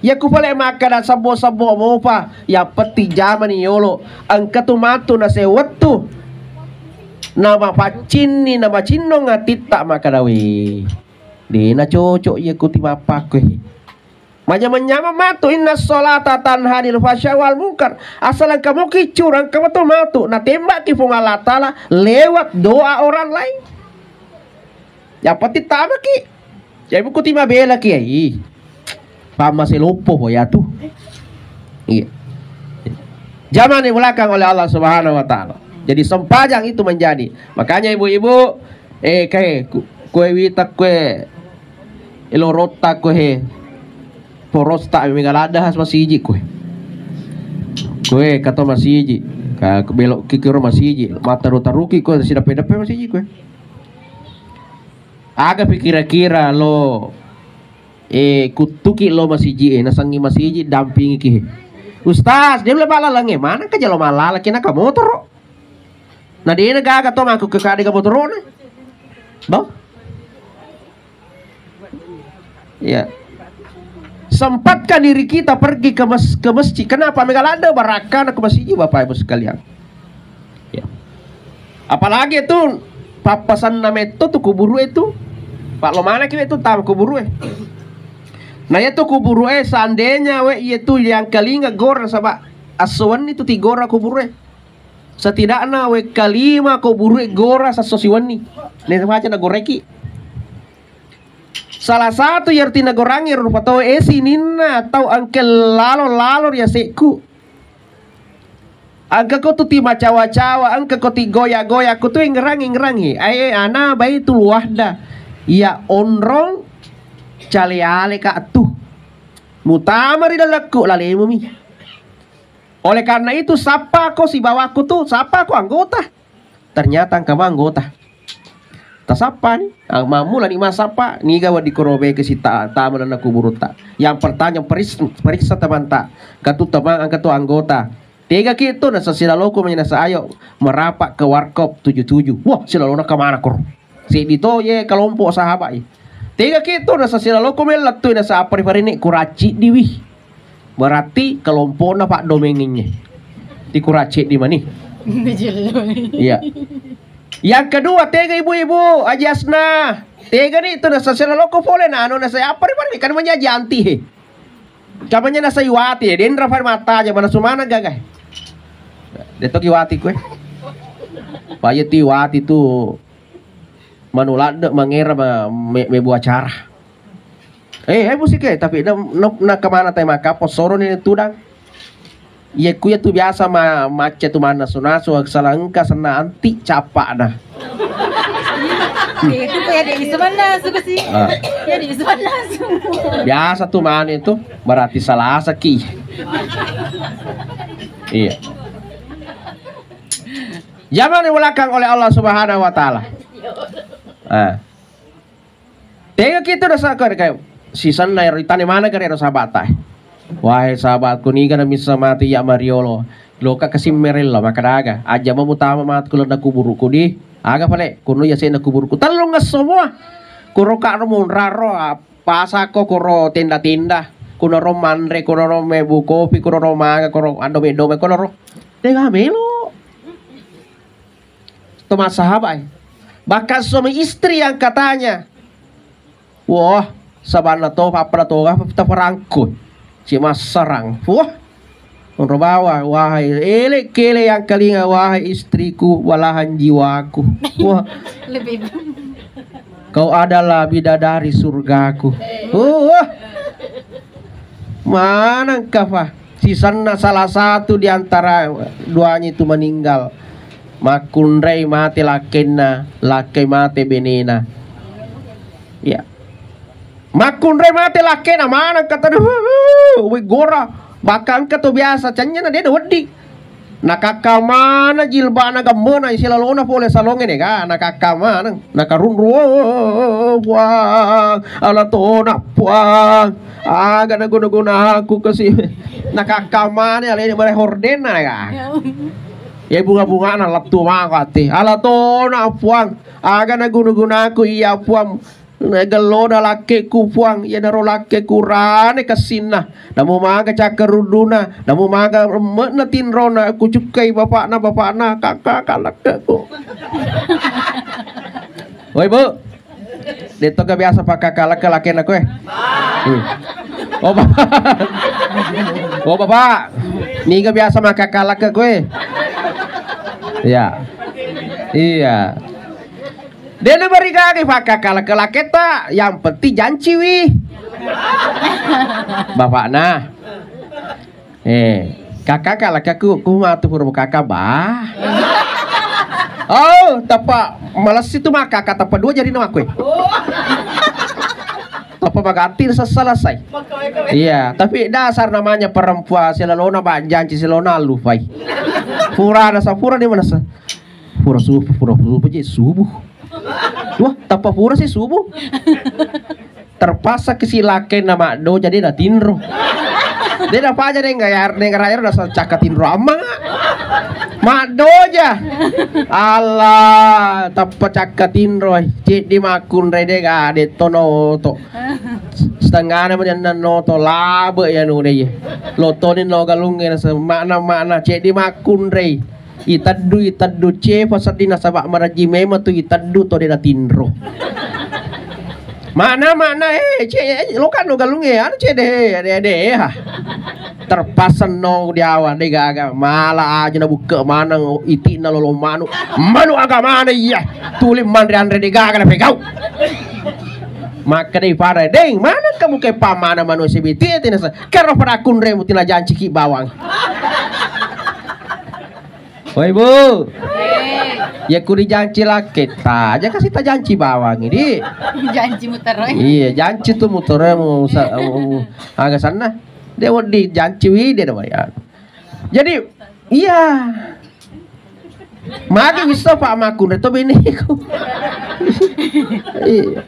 A: Ya ku pala makan sabo-sabo mo pa. Ya peti zaman yolo. Ang katumatu na sewatu. Nama pacin ni nama cinno ngatita makadawi. Di na cocok ya ku timapa ko. Manya-manya matu inna sholata tanhanil fasya wal munkar. Asal kamu kicurang kamu tuh matu. Nah tembak ki Allah Ta'ala lewat doa orang lain. Ya peti tama ki. Ya ibu ku tima bela ki ai. Masih lupa ya tuh. Iya. Zaman yang belakang oleh Allah Subhanahu wa taala. Jadi sempajang itu menjadi. Makanya ibu-ibu kayak kue wita kue elorota kue porosta mengalada has masiji kue. Kue kata masiji. Ka belok kikiro masiji. Mata rotaruki kue sida pedape masiji kue. Aga pikira-kira lo kutuki lo masiji nasangi masiji dampingi ki Ustaz dia boleh bala lange mana ka jalo malala kina ka motor na dia gaga to aku ke kade ka motor na ba ya Sempatkan diri kita pergi ke masjid. Kenapa? Megalada barakan ke masjid Bapak Ibu sekalian. Ya. Apalagi itu papasan nama itu tuh kuburu itu. Pak lo mana kita itu tahu kuburu Nah itu kuburu seandainya itu yang kalinga gora sama asuan itu tigora kuburu setidaknya kalima kuburu gora sasosiwan nih. Nih macam nagoreki. Salah satu yang tina gorangi rupa tau nina tau angkel lalor ya seku. Angka ko tu ti macawa-cawa, angka ko ti goya-goya, ko tu ngerangi. Ana bayi tu luahda. Ya onrong cale-ale ka atuh. Mutamari dalaku lalemu mi. Oleh karena itu sapa ko si bawaku tuh, sapa ko anggota. Ternyata kamu anggota. Tasapa nih, mamula nih masapa, nih gawa di korobe ke si taman anak kubur tak. Yang pertanyaan periksa teman tak, katu teman angkat tu anggota. Tiga gitu nasa silaloko menyenasa ayo merapat ke warkop 77. Wah silalona kemana kor? Si dito ye kelompok sahabat ye. Tiga gitu nasa silaloko melat tu nasa apa ini kuraci diwi. Berarti kelompoknya Pak Domenginnya. Di kuraci di mana? Iya. Yang kedua, tiga ibu-ibu ajasna. Tiga nih itu nasa silaloko pole na ano nasa apa ini kan menyaji anti he. Kamanya nasa iwati den rafar mata aja mana sumana gagah. Detok iwati kue. Paya ti iwati tu manulad mangera buat acara. Musik tapi na kemana tema kapos soro ni tudang. Iya kuya tu biasa macet tu mana sunasu salangka sana anti capa nah.
B: Itu kayak di mana suka sih? Ya di mana semua.
A: Biasa tuh mana itu berarti salah saki. Iya. Jangan dimulakan oleh Allah Subhanahu Wa Taala. Tengok kita dah sakar kayak sisan na ritane mana kare sahabat. Wahai sahabatku ni kana misa mati ya Mariolo. Loka kasim merella makadaga. Aja mo mutama mat kulo na kuburuku di. Aga pale kuno ya na kuburuku. Talong nga semua. Kuro ka mo raro pasako kuro tenda-tenda. Kuno ro manre kuno ro mebu kopi kuno ro maga kuno ando me kuno ro. Tega melo. Toma sahabat. Bahkan suami istri yang katanya, wah sabana to apa to apa perangkut. Si mas serang, wah, bawa wahai elek kele yang kalinga wahai istriku walahan jiwaku, wah,
B: Lebih.
A: kau adalah bidadari surgaku, mana kafah? Si sana salah satu di antara duanya itu meninggal, makunrei mati lakena, lake mati benena, ya. Makunre mati lakena mana kata we gora bakang kata biasa canya na dia wedi nakaka jilbana gamona isilalona pole salonge ne ga nakaka mana nakarunru puang ala tona puang aga na guna aku kasi nakaka mana ale bare hordena ga ya bunga-bunga na laptu makati ala tona puang aga na guna aku iya puang Nagalona laki ku puang ya naro laki kurane kasina namu maga cakaruduna namu maga na tinrona ku cukai bapak na kakak kalak ku. Woi bu, dito ka biasa pakai kalak laki na kue. Oh bapak, oh bapak, ni ka biasa makai kalak kue. Iya, iya. Dia beri kaki pakai kalau kita yang penting janji wih. Bapak nah, kakak kalau aku matu purwo kakak bah. Oh, tapa malas itu mah kakak tapa dua jadi nama aku. Tapa baganti selesai. Iya, tapi dasar namanya perempuan silolona bah janji silona lufai. Pura ada sapura di mana sa? Pura subuh aja subuh. Wah, tanpa pura sih subuh. Terpaksa kesilake nama do jadi dah tinro. Dia apa aja deh nggak udah cakap tinro ama. Mak do aja. Allah, tanpa cakap tinro. Cik di makun rede gak ada tono to. setengah na noto labe ya nu deh loto ni no galung na makna cek di makun rei itaddu ce pasat di nasabak maraji mema tu itaddu to de tinro mana ce lo kan no galung ya ce de ha terpasan no di awan de gaga malah aja na buka mana iti na lolo manu agama na iya tulim mandre andre de gaga na pegau maka dei para deng mana kamu ke pamana manusia biti tinasa karo para kunre mutina janci ki bawang oi bu ya kuri janci lah kita aja kasih ta janci bawang ini
B: Janji muter.
A: iya janci tuh muternya mau agak sana dia di janci wi dia ya jadi iya maka bisa pak makun itu bini ku iya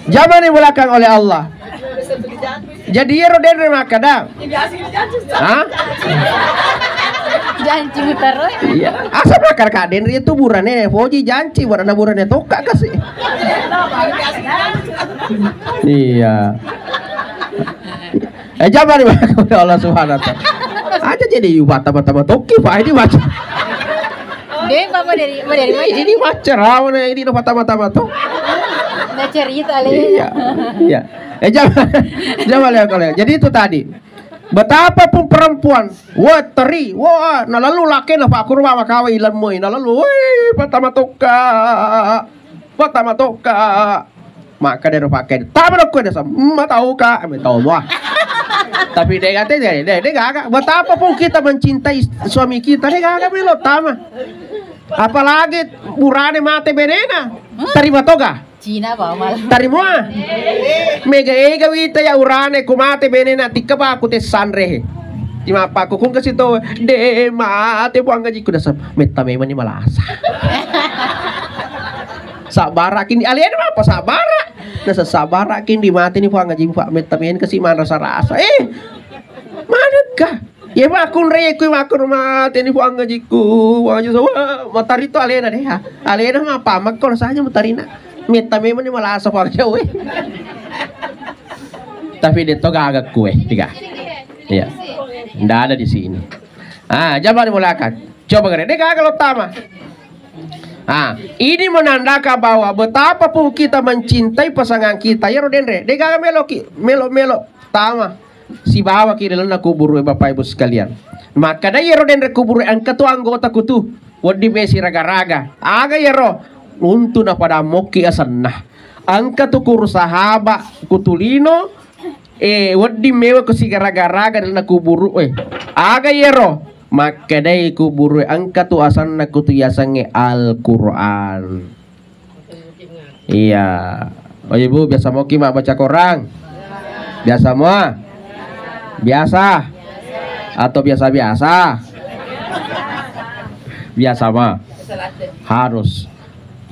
A: zaman yang belakang oleh Allah. Jadi ya roden maka dah. Hah?
B: Janji muter.
A: Iya. Asa bakar kaden itu burane foji janci warna burane toka kasih. Iya. Zaman yang belakang oleh Allah Subhanahu wa taala. Aja jadi bata-bata toki Pak ini macam.
B: Dia mama dari mana?
A: Ini macam rawan ini bata-bata toki.
B: Nah cerita
A: Iya. Iya. Jangan lihat. Jadi itu tadi. Betapapun perempuan, teri, nah lalu laki na pak kurma makawa ilan mo, nah lalu, pertama toka, maka dia pakai, tapi aku ada sama, tahu kak, tahu wah. Tapi dia kata, betapapun kita mencintai suami kita, dia kagak belok tama. Apalagi burane mate benena, terima toga.
B: Cina bawa
A: Tarimo mega ega wita ya urane kumate benena tikka pa aku te sanre di mapa aku kung kasi to de mate po ang gaji ko dasam metta me mani malasa sabara kini alien apa sabara nasa sabara kini mate ni po ang gaji pa metta me kasi man rasa mana ka ya ba kun re ko ma kun mate ni po ang gaji ko wajud so matari to alena deh alena ma pamak ko rasanya matarina meta memang ni malah asap jauh. Tapi dia toga agak kue tiga. Iya. Nggak ada di sini. Jangan dimulakan. Coba keren. Dia agak utama. Ini menandakan bahwa betapapun kita mencintai pasangan kita ya Rodenre. Dia agak melo tama. Si bawa kiri lena kuburu Bapak Ibu sekalian. Maka dia Rodenre kuburu ang ketua anggota kutu. Wadi besi raga-raga. Aga ya ro. Untuk na pada moki asanna angka tukur sahaba kutulino wadi mewa kusigara-garaga na kuburu aga yero maka dai kuburu angka tu asanna kutu yasange Al-Quran. Iya ibu biasa moki mak baca korang biasa mua biasa atau biasa mah harus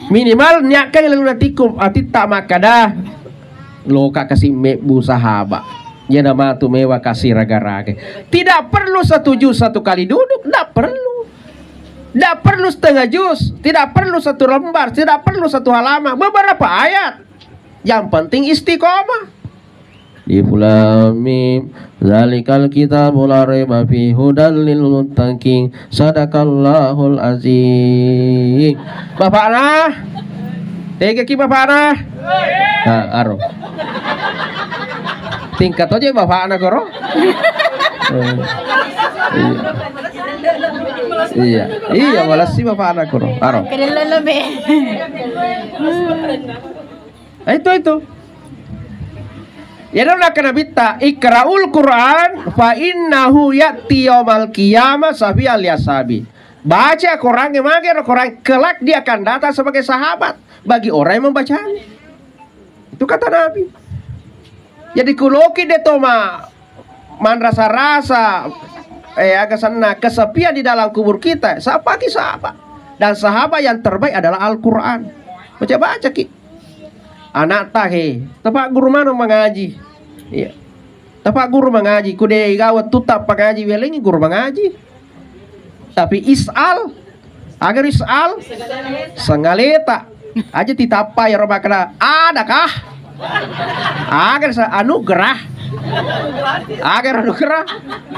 A: minimal nyakkan lalu natikum atita makada loka kasih mebu sahaba ya nama tu mewah kasih raga-raga tidak perlu satu juz satu kali duduk tidak perlu setengah juz tidak perlu satu lembar tidak perlu satu halaman beberapa ayat yang penting istiqomah di Fulamim zalikal kitabul la raiba fi hudal lil muttaqin sadaqallahul azim. Bapak nah tega ki bapak nah aro tingkat aja bapak nah koro iya malas sih bapak nah koro aro itu ya nak kena bita ikraul Quran fa innahu ya'ti yaumal qiyamah safial yasabi. Baca Quran Quran kelak dia akan datang sebagai sahabat bagi orang yang membacanya. Itu kata Nabi. Jadi kuloki de toma man rasa-rasa agak sana kesepian di dalam kubur kita. Siapa ki sahabat? Dan sahabat yang terbaik adalah Al-Quran. Baca ki. Anak tahe, tempat guru mana mengaji? Iya. Tempat guru mengaji, kude gawat tutap mengaji welengi guru mengaji. Tapi agar isal sengaleta aja titapa ya roba kena adakah Agar anugerah. Agar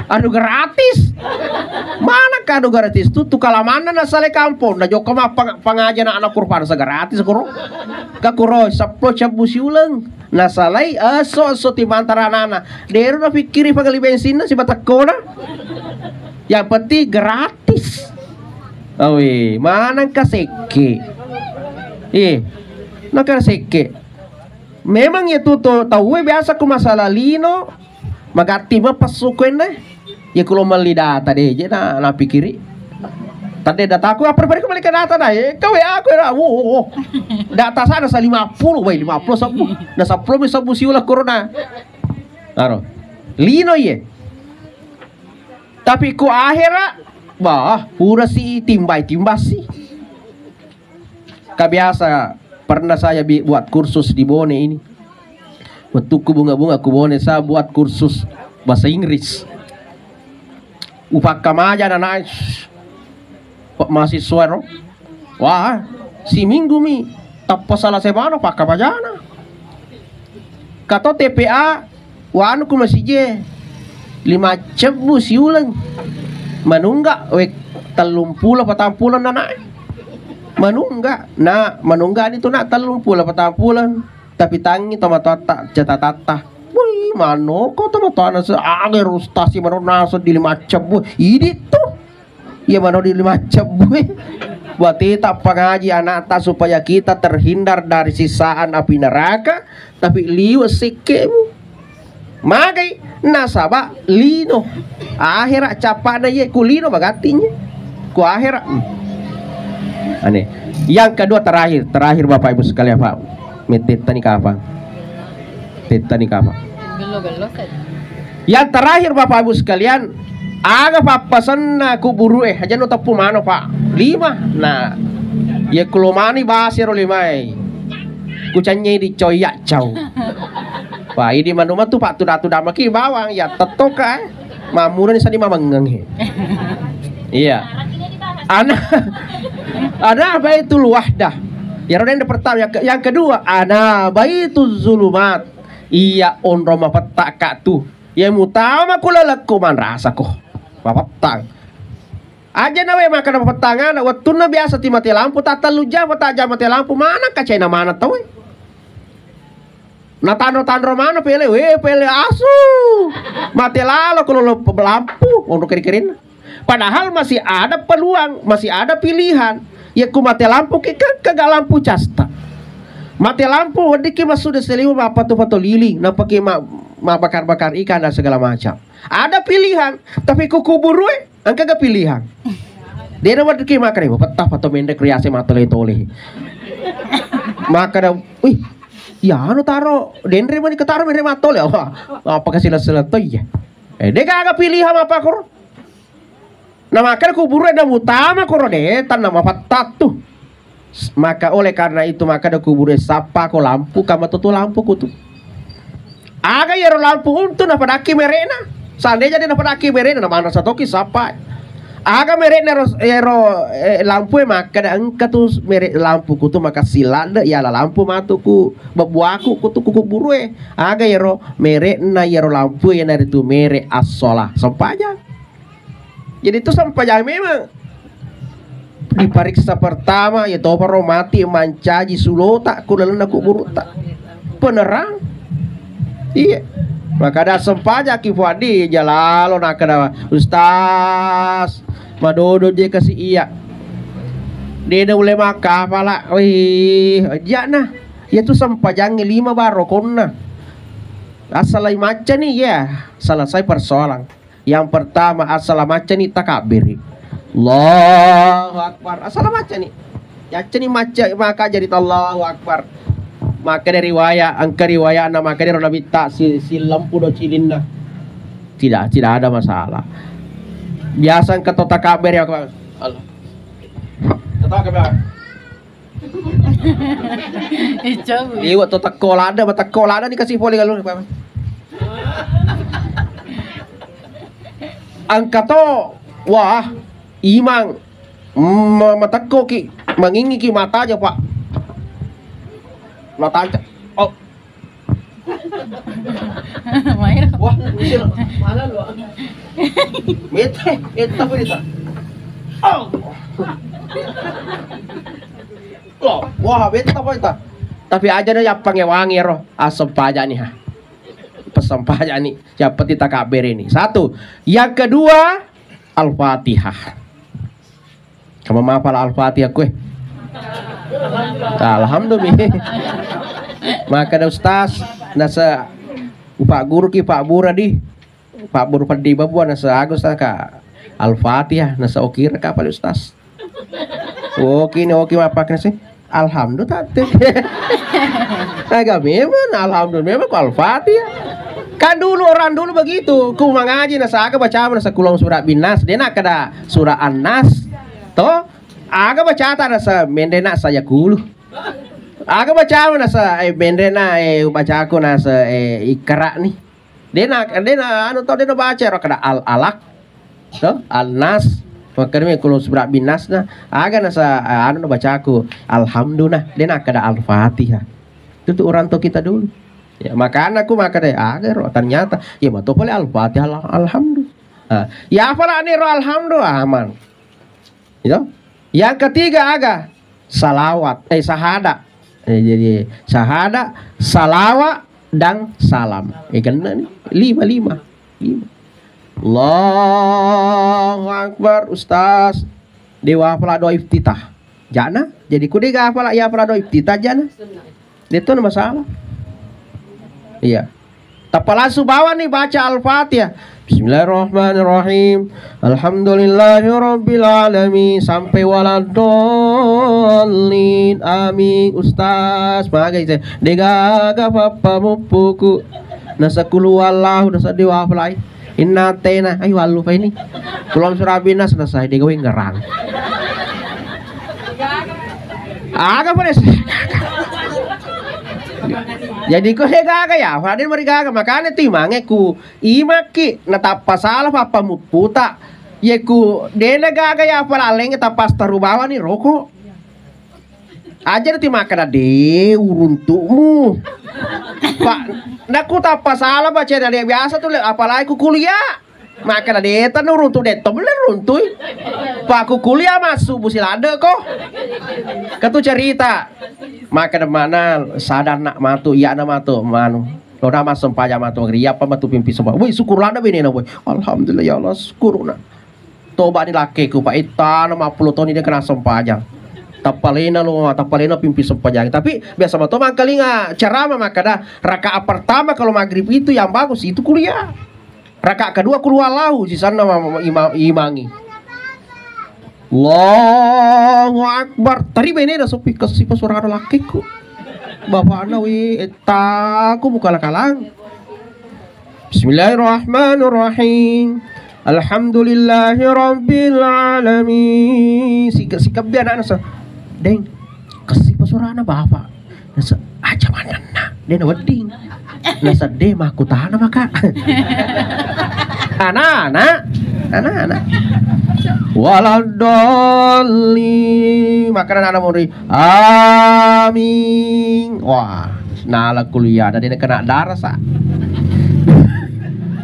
A: anu gratis. Mana ka anu gratis tu kalamana na sale kampung na joko mah pangajian anak kurban sa gratis kuro. Ka kuro 10 siuleung. Na salai so ti mantaranana. Deru na pikiri pagali bensin na si batakona. Yang penting gratis. Awi, mana ka seke. Naka seke. Memang itu tuh tahu biasa ku masalah lino magati mah pasukin deh ya kalau meli data deh jadi na pikiri tadi data aku apa balik kembali ke data dah ya kau ya aku ya data sana 50 baik 50 sabu na 10 sabu siulah corona taro lino ye tapi ku akhirnya bah pura si timbas sih kabiasa. Pernah saya buat kursus di Bone ini. Waktu ku bunga-bunga ku Bone saya buat kursus bahasa Inggris. Upak kamaja anak mahasiswa no. Wah, si minggu mi tapos salah sebano pak kamajana. Kato TPA wanu ku masih je 5 cebu siulang. Manungga wek 30 40 anak. Manungga itu nak 30 40 tapi tangi tomatata catatata wih mano kau tomatana seager rustasi mano naso di 5 cebu ini tuh ya mano di 5 cebu buat kita pengaji anak ta supaya kita terhindar dari sisaan api neraka tapi liwat sikemu magai nasaba lino akhirat capana ye kulino bagatinya ku akhirat aneh. Yang kedua terakhir Bapak Ibu sekalian Pak. Teta ni kapan?
B: Gelo saja.
A: Yang terakhir Bapak Ibu sekalian, aga papasan na kuburu aja no tapu mano Pak. 5. Nah, ya kulomani basir 5. Kucanya di coyak cau. Pak ini manuma tu Pak tuda maki bawang ya tetoka mamura ni sadi mamangeng. Iya. Ana baitul wahdah. Ya yang pertama, yang kedua ana baitul zulumat. Iya on roma petaka tu. Yang utama kula lakuman rasa ko. Papatang. Aja nawe makan petangan waktu na biasa ti mati lampu tata luja mata aja mati lampu mana ka China mana tau. Na tandro mana pele asu. Mati lalo kalau lampu untuk kiri-kirin. Padahal masih ada peluang, masih ada pilihan. Ya ku mati lampu kagak lampu casta. Mati lampu wadiki mas sudah selimu apa tuh liling, napaki ma bakar ikan dan segala macam. Ada pilihan, tapi ku kubur angka gak pilihan. Dia wadiki makan ibu petah atau mendek riase matole tole. Maka dah, wih, ya anu taro, denre mani ketaro mendek matole. Apa kasih selesai ya? Dia kagak pilihan apa kor? Nah maka kubur ada utama korodetan nama patatu. Maka oleh karena itu maka ada kubur sapa ko lampu kama tutu lampu kutu. Aga yero lampu untuk napa daki merena. Sande jadi napa daki merena nama anak satoki sapa. Aga merena yero lampu maka ada engka tu mere lampu kutu maka silanda ya la lampu matuku babuaku kutu kubur aga yero merena yero lampu yang dari tu mere asola sampanya. Jadi itu sampai memang diperiksa pertama ya toparo mati mancaji sulota kudalan aku buruta penerang iya maka ada sempaja kifwadi jalalo nak ada ustaz madodo dia kasih iya dia dah boleh maka pala wih jana ya tu sampajang 5 baro konna asalai macam ni ya selesai persoalan. Yang pertama assalamualaikum ni takabir. Allahu akbar. Assalamualaikum ni. Ya ceni maka jadi Allahu akbar. Maka dari riwayat angka riwayat nama maka dari Nabi tak si lampu do cilinna. Tidak ada masalah. Biasa keto takabir ya Allah. Takabir. Iwa to takolada ni kasih poli kalau angkato wah imang matako ki mangingi ki mata aja Pak mata oh
B: Mayro.
A: Wah, misir. Mana lu? Meta apa itu? Oh, wah, meta apa itu? Tapi aja nih yang wangi roh, asam pajak nih ha. Pesan pajak nih, siapa kita kabar ini. Satu, yang kedua Al-Fatihah. Kamu mau hafal Al-Fatihah kue? Alhamdulillah. Maka ada ustaz, nasa Pak Guru ki Pak Bura di Pak Buru padi babuan nasa Agus ka Al-Fatihah nasa okira ka pala ustaz. Oke apa kena sih? Alhamdulillah tadi. Agak memang alhamdulillah memang Al-Fatihah. Kan dulu orang dulu begitu, ku mengaji nasa aga baca nasa kulong surat binas, dia nak kada surat An-Nas. Toh, aga baca nasa mendena saya kulu. Aga baca nasa mendena baca aku nasa Iqra nih. Dia anu toh dia baca ro kada Al-Alaq. Toh, Al-Nas. Makanya kulong surat binas na aga nasa anu baca aku Alhamdulillah, dia nak kada Al-Fatihah. Itu orang tua kita dulu. Ya, makanya aku maka deh agar ternyata ya betul boleh Al-Fatihah alhamdulillah. Ya apalah nih alhamdulillah aman. Gitu? Yang ketiga aga salawat syahadat. Jadi syahadat, salawat dan salam. Kena nih lima. Allahu Akbar Ustaz. Dewa hafal doa iftitah. Jana. Jadi ku dia hafal ya hafal doa iftitah jana. Itu masalah. Iya. Tapi langsung bawa nih baca Al-Fatihah. Bismillahirrahmanirrahim. Alhamdulillahirabbil alamin sampai waladhdallin. Amin Ustaz. Magai saya. Degaga papa mupuku. Nasa kulu wallahu nasa dewa hafal. Inna tena ayo walu fa ini. Kulon surabina selesai dia gawing ngerang. Aga pada jadi ko gaga ya, Fadil mari gaga makanya timange ku imaki natapa salah apa muputa. Ye ku dena gaga ya palaleng tapas tarubawa ni rokok. Ajar ti makana de uruntumu. Pak, naku tapa salah baca dari biasa tuh apalagi ku kuliah. Makana de tan uruntu de to bener runtui. Pak ku kuliah masuk busilade kok. Katu cerita. Maka mana sadar nak matu iya na matu manu lo nama sempaja matu ngri apa matu pimpi semua woi syukur lada bini na woi alhamdulillah ya Allah syukur na toba ni laki ku pak ita nama 50 tahun ini kena sempaja tapalena pimpi sempaja tapi biasa matu mangkalinga ceramah maka dah rakaat pertama kalau maghrib itu yang bagus itu kuliah rakaat kedua keluar lahu di sana imangi Allahu Akbar. Tadi bene dah sopi kasih suara lakiku. Bapak nawi aku buka kalang. Bismillahirrahmanirrahim. Alhamdulillahirabbil alamin. Sikap biar anak sa. Deng. Kasih suara anak bapak. Nasa aja mana nak. Dia wedding. Nasa de mah aku tahan maka. Anak. Waladoli makanan anak muri amin wah nala kuliah dan ini kena darah sa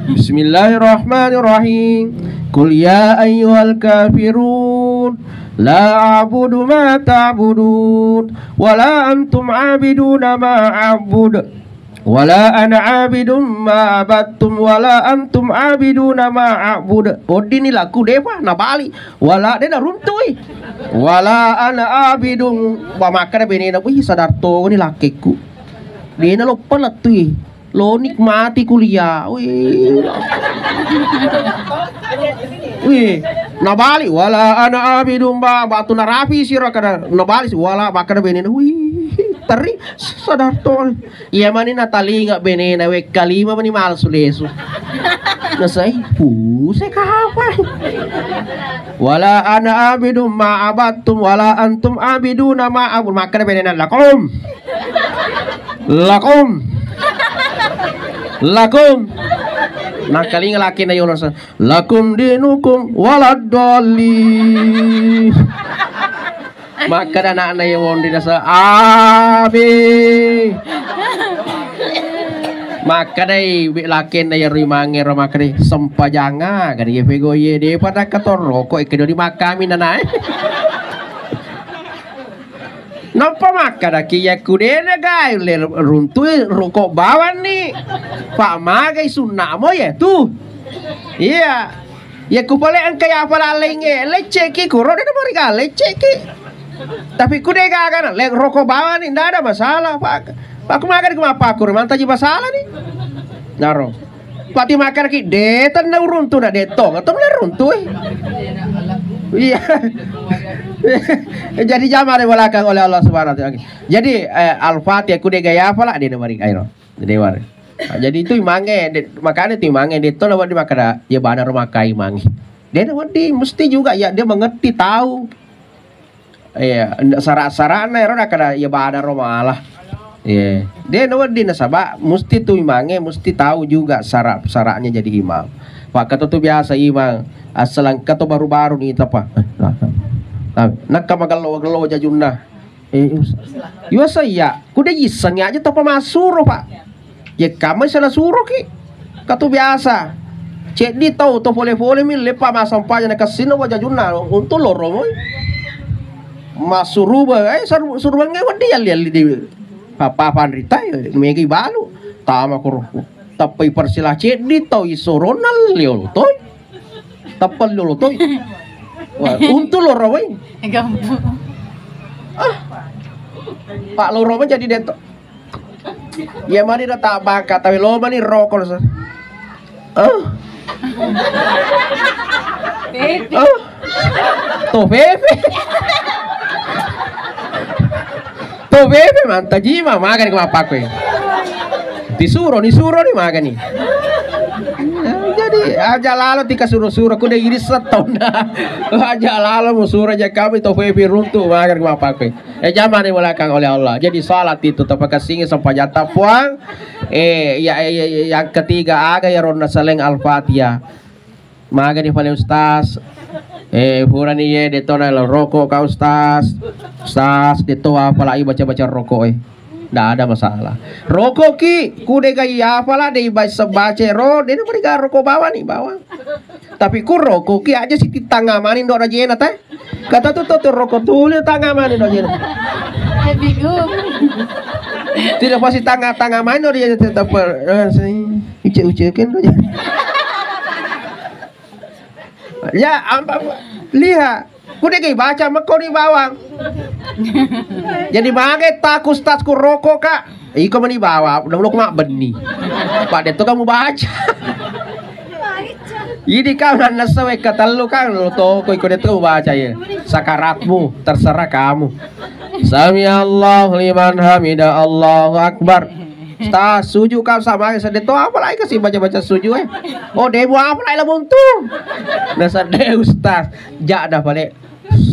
A: Bismillahirrahmanirrahim Qul ya ayyuhal kafirun la a'budu ma ta'budun wala antum 'abiduna ma a'budu wala ana abidum ma abattum wala antum abiduna ma a'bud. Odini laku dewa na bali wala dena runtui wala ana abidum ba makana benena wih sadar to ni lakiku dena lo peletui lo nikmati kuliah wih na bali wala ana abidum ba batu na rapi sira kana na bali wala makana benena wih teri sadar tol iya mani natali nggak benena we kalima mani mal sulesu nasai puse kapan wala ana abidum ma abattum wala antum abiduna ma abud makanya benena lakum nakali ngelaki na yun lakum dinukum waladoli maka anak-anak yang mau dinasa abi Maka dai lakin dai rimange maka dai sempajanga kan ye pego ye de pada kator rokok ke di makami nanai. Nampa maka dah kia kudena gai le runtui rokok bawan ni. Pak magai sunnah mo ya tu. Iya. Ya ku boleh angkai apa lah lenge lecek ki kuro dia mereka lecek ki. Tapi kudega kan le rokok bawan ni tidak ada masalah Pak. Aku makan ke apa aku mantap je masalah ni. Naro. Pati makan ki detan na runtuh na detong atau na runtuh. Iya. Jadi jamar di belakang oleh Allah Subhanahu wa taala. Jadi Al-Fatihah ku de gaya apa lah dia mari ayo. Dewar. Jadi itu imange makanya itu imange deton lawan di makada ya bana rumah kai mangi. Dia wadi mesti juga ya dia mengerti tahu. Iya, syarat-syaratnya ero kada ya bana rumah Allah. Iya, dia nawadi nasaba mesti tu imange mesti tahu juga syaratnya jadi imam. Pak kata tu biasa imam asalan kata baru-baru ni apa? Nak kamagalo jajunna. Iya saya, kuda iseng aja tanpa masuk Pak. Ya kamu salah suruh ki. Kata biasa. Cek di tahu tu boleh-boleh mi lepa masampanya nak kasino jajunna untuk lorong. Masuk rubah suruh ngai wadi lihat di Papa Pandrita megi balu tama ko tapi persilah cek di tahu isoronal liol toy tapal liol toy untuk lorong
B: Gampu.
A: Pak lorong jadi deto ya mari dah tak bakat tapi lo mani rokok tuh bebe tuh bebe mantap jima makan ke apa kue disuruh nih makan nih jadi aja lalu tika suruh kuda iris setahun aja lalu mau suruh aja kami tuh bebe runtuh makan ke apa kue zaman di belakang oleh Allah jadi salat itu tanpa kesingin sampai jatah puang yang ketiga aga ya rona seleng Al-Fatihah makan di paling ustaz purani ye detona rokok kau ustaz deto apalagi baca rokok ndak ada masalah rokok ki kude gaya apalah dei baca ro dia mereka rokok bawa nih bawa tapi ku rokok ki aja sih tangamanin do rajena teh kata tuh rokok tuh tangamanin do rajena
B: Bingung.
A: tidak pasti tangamanin do rajena tetap uce-ucekan do ya lihat kuda gay baca makau di bawang jadi bagai takus tasku rokok kak iko mani bawa udah belum mak beni pada itu kamu baca ini kau nana sewe kata lu kan lu toko iko itu baca ya sakaratmu terserah kamu sami Allah liman hamidah Allahu akbar Ustaz, suju kau sama sedeto apa lagi kasih baca suju oh demo apa lagi lah buntung dasar deh Ustaz jak dah balik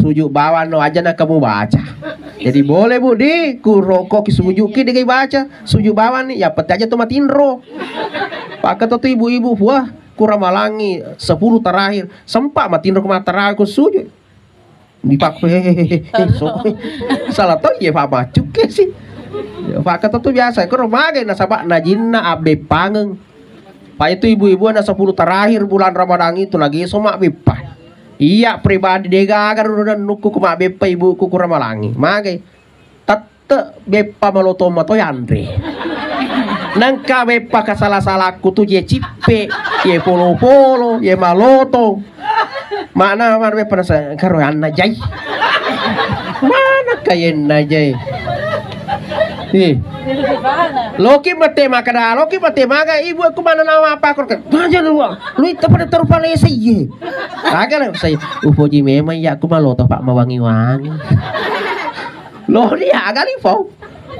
A: suju bawa no aja nak kamu baca jadi boleh bu di ku rokok ki suju ki dia baca suju bawa nih ya peti aja tuh matiin ro pak kata tuh ibu-ibu wah kurang malangi 10 terakhir sempat matiin ro kemana terakhir ku suju dipak salah tuh ya pak macuk ke sih Pak kata tuh biasa, kalau magai nasabak najinna abe pangeng. Pak itu ibu-ibu na 10 terakhir bulan Ramadan itu lagi somak bepa. Iya pribadi dega agar udah nuku kuma bepa ibu ku kuramalangi. Magai tete bepa maloto mato yandre. Nangka bepa kasalah-salahku tuh ye cipe, ye polo-polo, ye maloto. Mana bepa nasa karo anna jai. Mana kayen najai. Loki mate makada Loki mate maga ibu aku mana nama apa aku kan aja lu itu pada terpalai saya agak saya ufoji memang ya aku malu toh pak mawangi-wangi loh dia agak info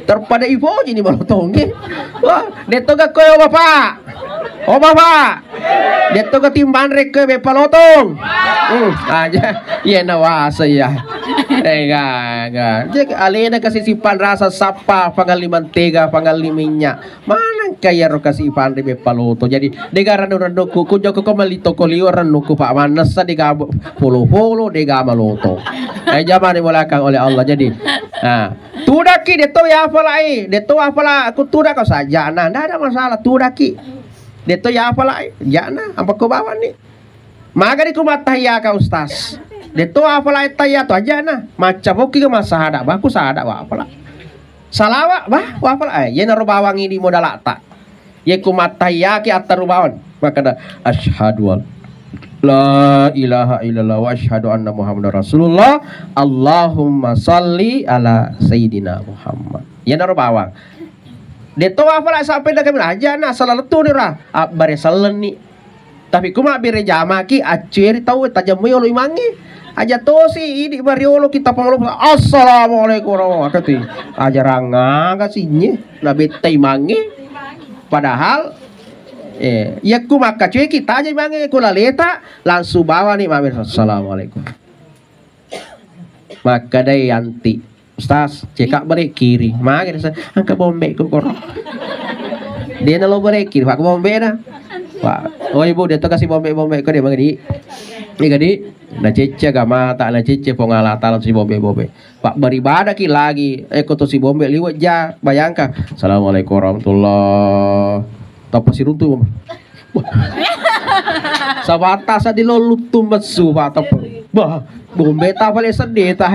A: terpada ifoji nih malu tongge wah deto gak koyo bapak deto gak timban rek ke bepa lotong aja iya nawasa ya jadi alena kasih simpan rasa sapa pangaliman tega pangaliminya mana kaya ro kasih simpan di bepaloto jadi dega rando ku joko ko malito ko lior nuku pak manas sa dega polo dega maloto zaman dimulakan oleh Allah jadi Nah, tudaki deto ya apalai, deto apala aku tudak kau saja. Nah, tidak ada masalah tudaki. Deto ya apalai, jana apa kau bawa nih? Magari ku matahya ka ustaz. Deto apalai taya tu aja nah. Macam oke ke masahada, bah aku sahada wa apala. Salawat bah wa apala. Ye naru bawang ini modal tak. Ye ku matahya ki atar bawang. Maka dah asyhadu an la ilaha illallah wa asyhadu anna muhammadar rasulullah. Allahumma salli ala sayyidina Muhammad. Ya naruh bawang. Deto apa lah sampai dah kami aja nah selalu tu ni rah. Bare salen ni. Tapi kuma bere jama ki aceri tahu tajam yo lo imangi. Aja to si ini bariolo kita pamalu. Assalamualaikum warahmatullahi wabarakatuh. Aja ranga kasihnya na betai mangi. Padahal ya ku maka cuy kita aja bang ku laleta langsung bawa nih mamir assalamualaikum maka day anti ustaz cekak beri kiri makin angka bombe ku korok dia nalo beri kiri pak bombe dah pak oh ibu dia tu kasih bombe ku dia bagi ini gadi na cece gama tak na cece pengala talan si bombe pak beribadah ki lagi ku tu si bombe liwat ja bayangkan assalamualaikum warahmatullah tapos si runtuh sa bata sa dilolutum matsu bata bah bombe ta pala sedih ta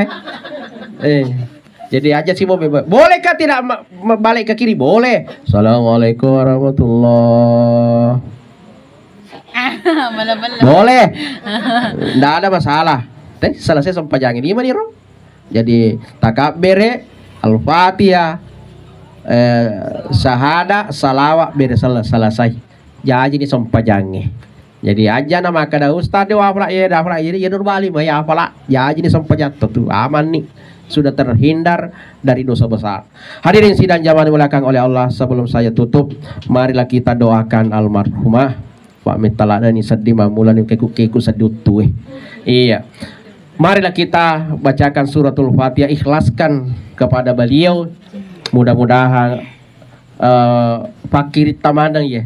A: jadi aja si bombe bolehkah tidak balik ke kiri boleh assalamualaikum warahmatullah boleh ndak ada masalah selesai sampai jangan ini mani ro jadi takabere al-fatihah sahada salawat beda selesai jadi ni sempajange jadi aja nama kada ustaz dewa pula ya dah pula jadi ya nurbali mah ya pula ya jadi ni sempajat tu aman nih sudah terhindar dari dosa besar. Hadirin sidang jamaah dimulakan oleh Allah, sebelum saya tutup marilah kita doakan almarhumah Pak Mitaladani sedih mamulan keku sedih tuh iya marilah kita bacakan suratul Fatihah, ikhlaskan kepada beliau. Mudah-mudahan fakir tamanang ya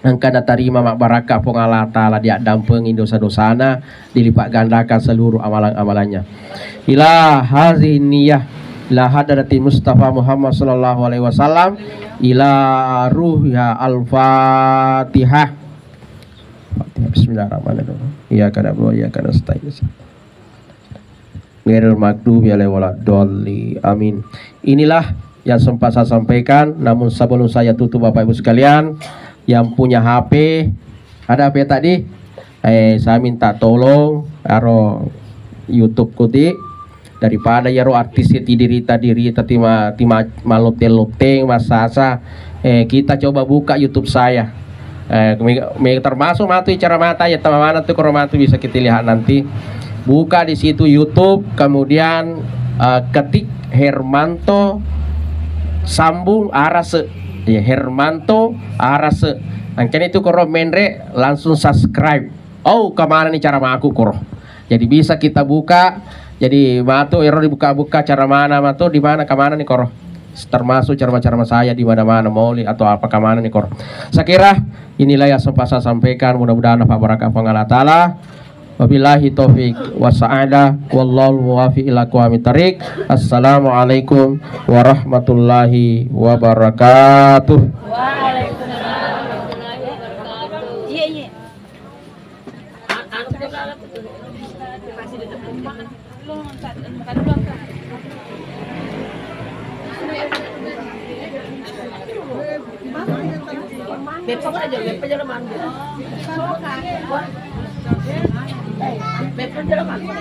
A: angkana tarima mak barakah pengala taala dia dampeng dosa-dosana dilipat gandakan seluruh amalan-amalannya ila hazihi niyah la hadrati Mustafa Muhammad sallallahu alaihi wasallam ila ruhya al-Fatihah. Bismillahirrahmanirrahim. Iya kana bro ya kana nasta'in. Ghairil maghdubi alaihim waladdallin. Amin. Inilah yang sempat saya sampaikan. Namun sebelum saya tutup Bapak Ibu sekalian, yang punya HP, ada HP tadi? Saya minta tolong aro YouTube kuti daripada ya ro artis diri tima maloteng masasa kita coba buka YouTube saya. Termasuk matu cara mata ya teman-teman tuh kalau matu bisa kita lihat nanti. Buka di situ YouTube, kemudian ketik Hermanto sambung Arase, ya Hermanto Arase. Angkat itu koro menre langsung subscribe. Oh kemana nih cara aku koro? Jadi bisa kita buka. Jadi matu ero dibuka-buka cara mana matu di mana kemana nih koro? Termasuk cara-cara saya di mana-mana mauli atau apa kemana nih koro? Saya kira inilah yang sempat saya sampaikan. Mudah-mudahan apa barakah Allah Taala. Wabillahi taufik wasa'ada wallahu muwaffiq ila aqwamit thariq. Assalamualaikum warahmatullahi wabarakatuh.
B: Waalaikumsalam warahmatullahi wabarakatuh. Iya iya. Besok aja, besok aja mandi. Besok aja mandi.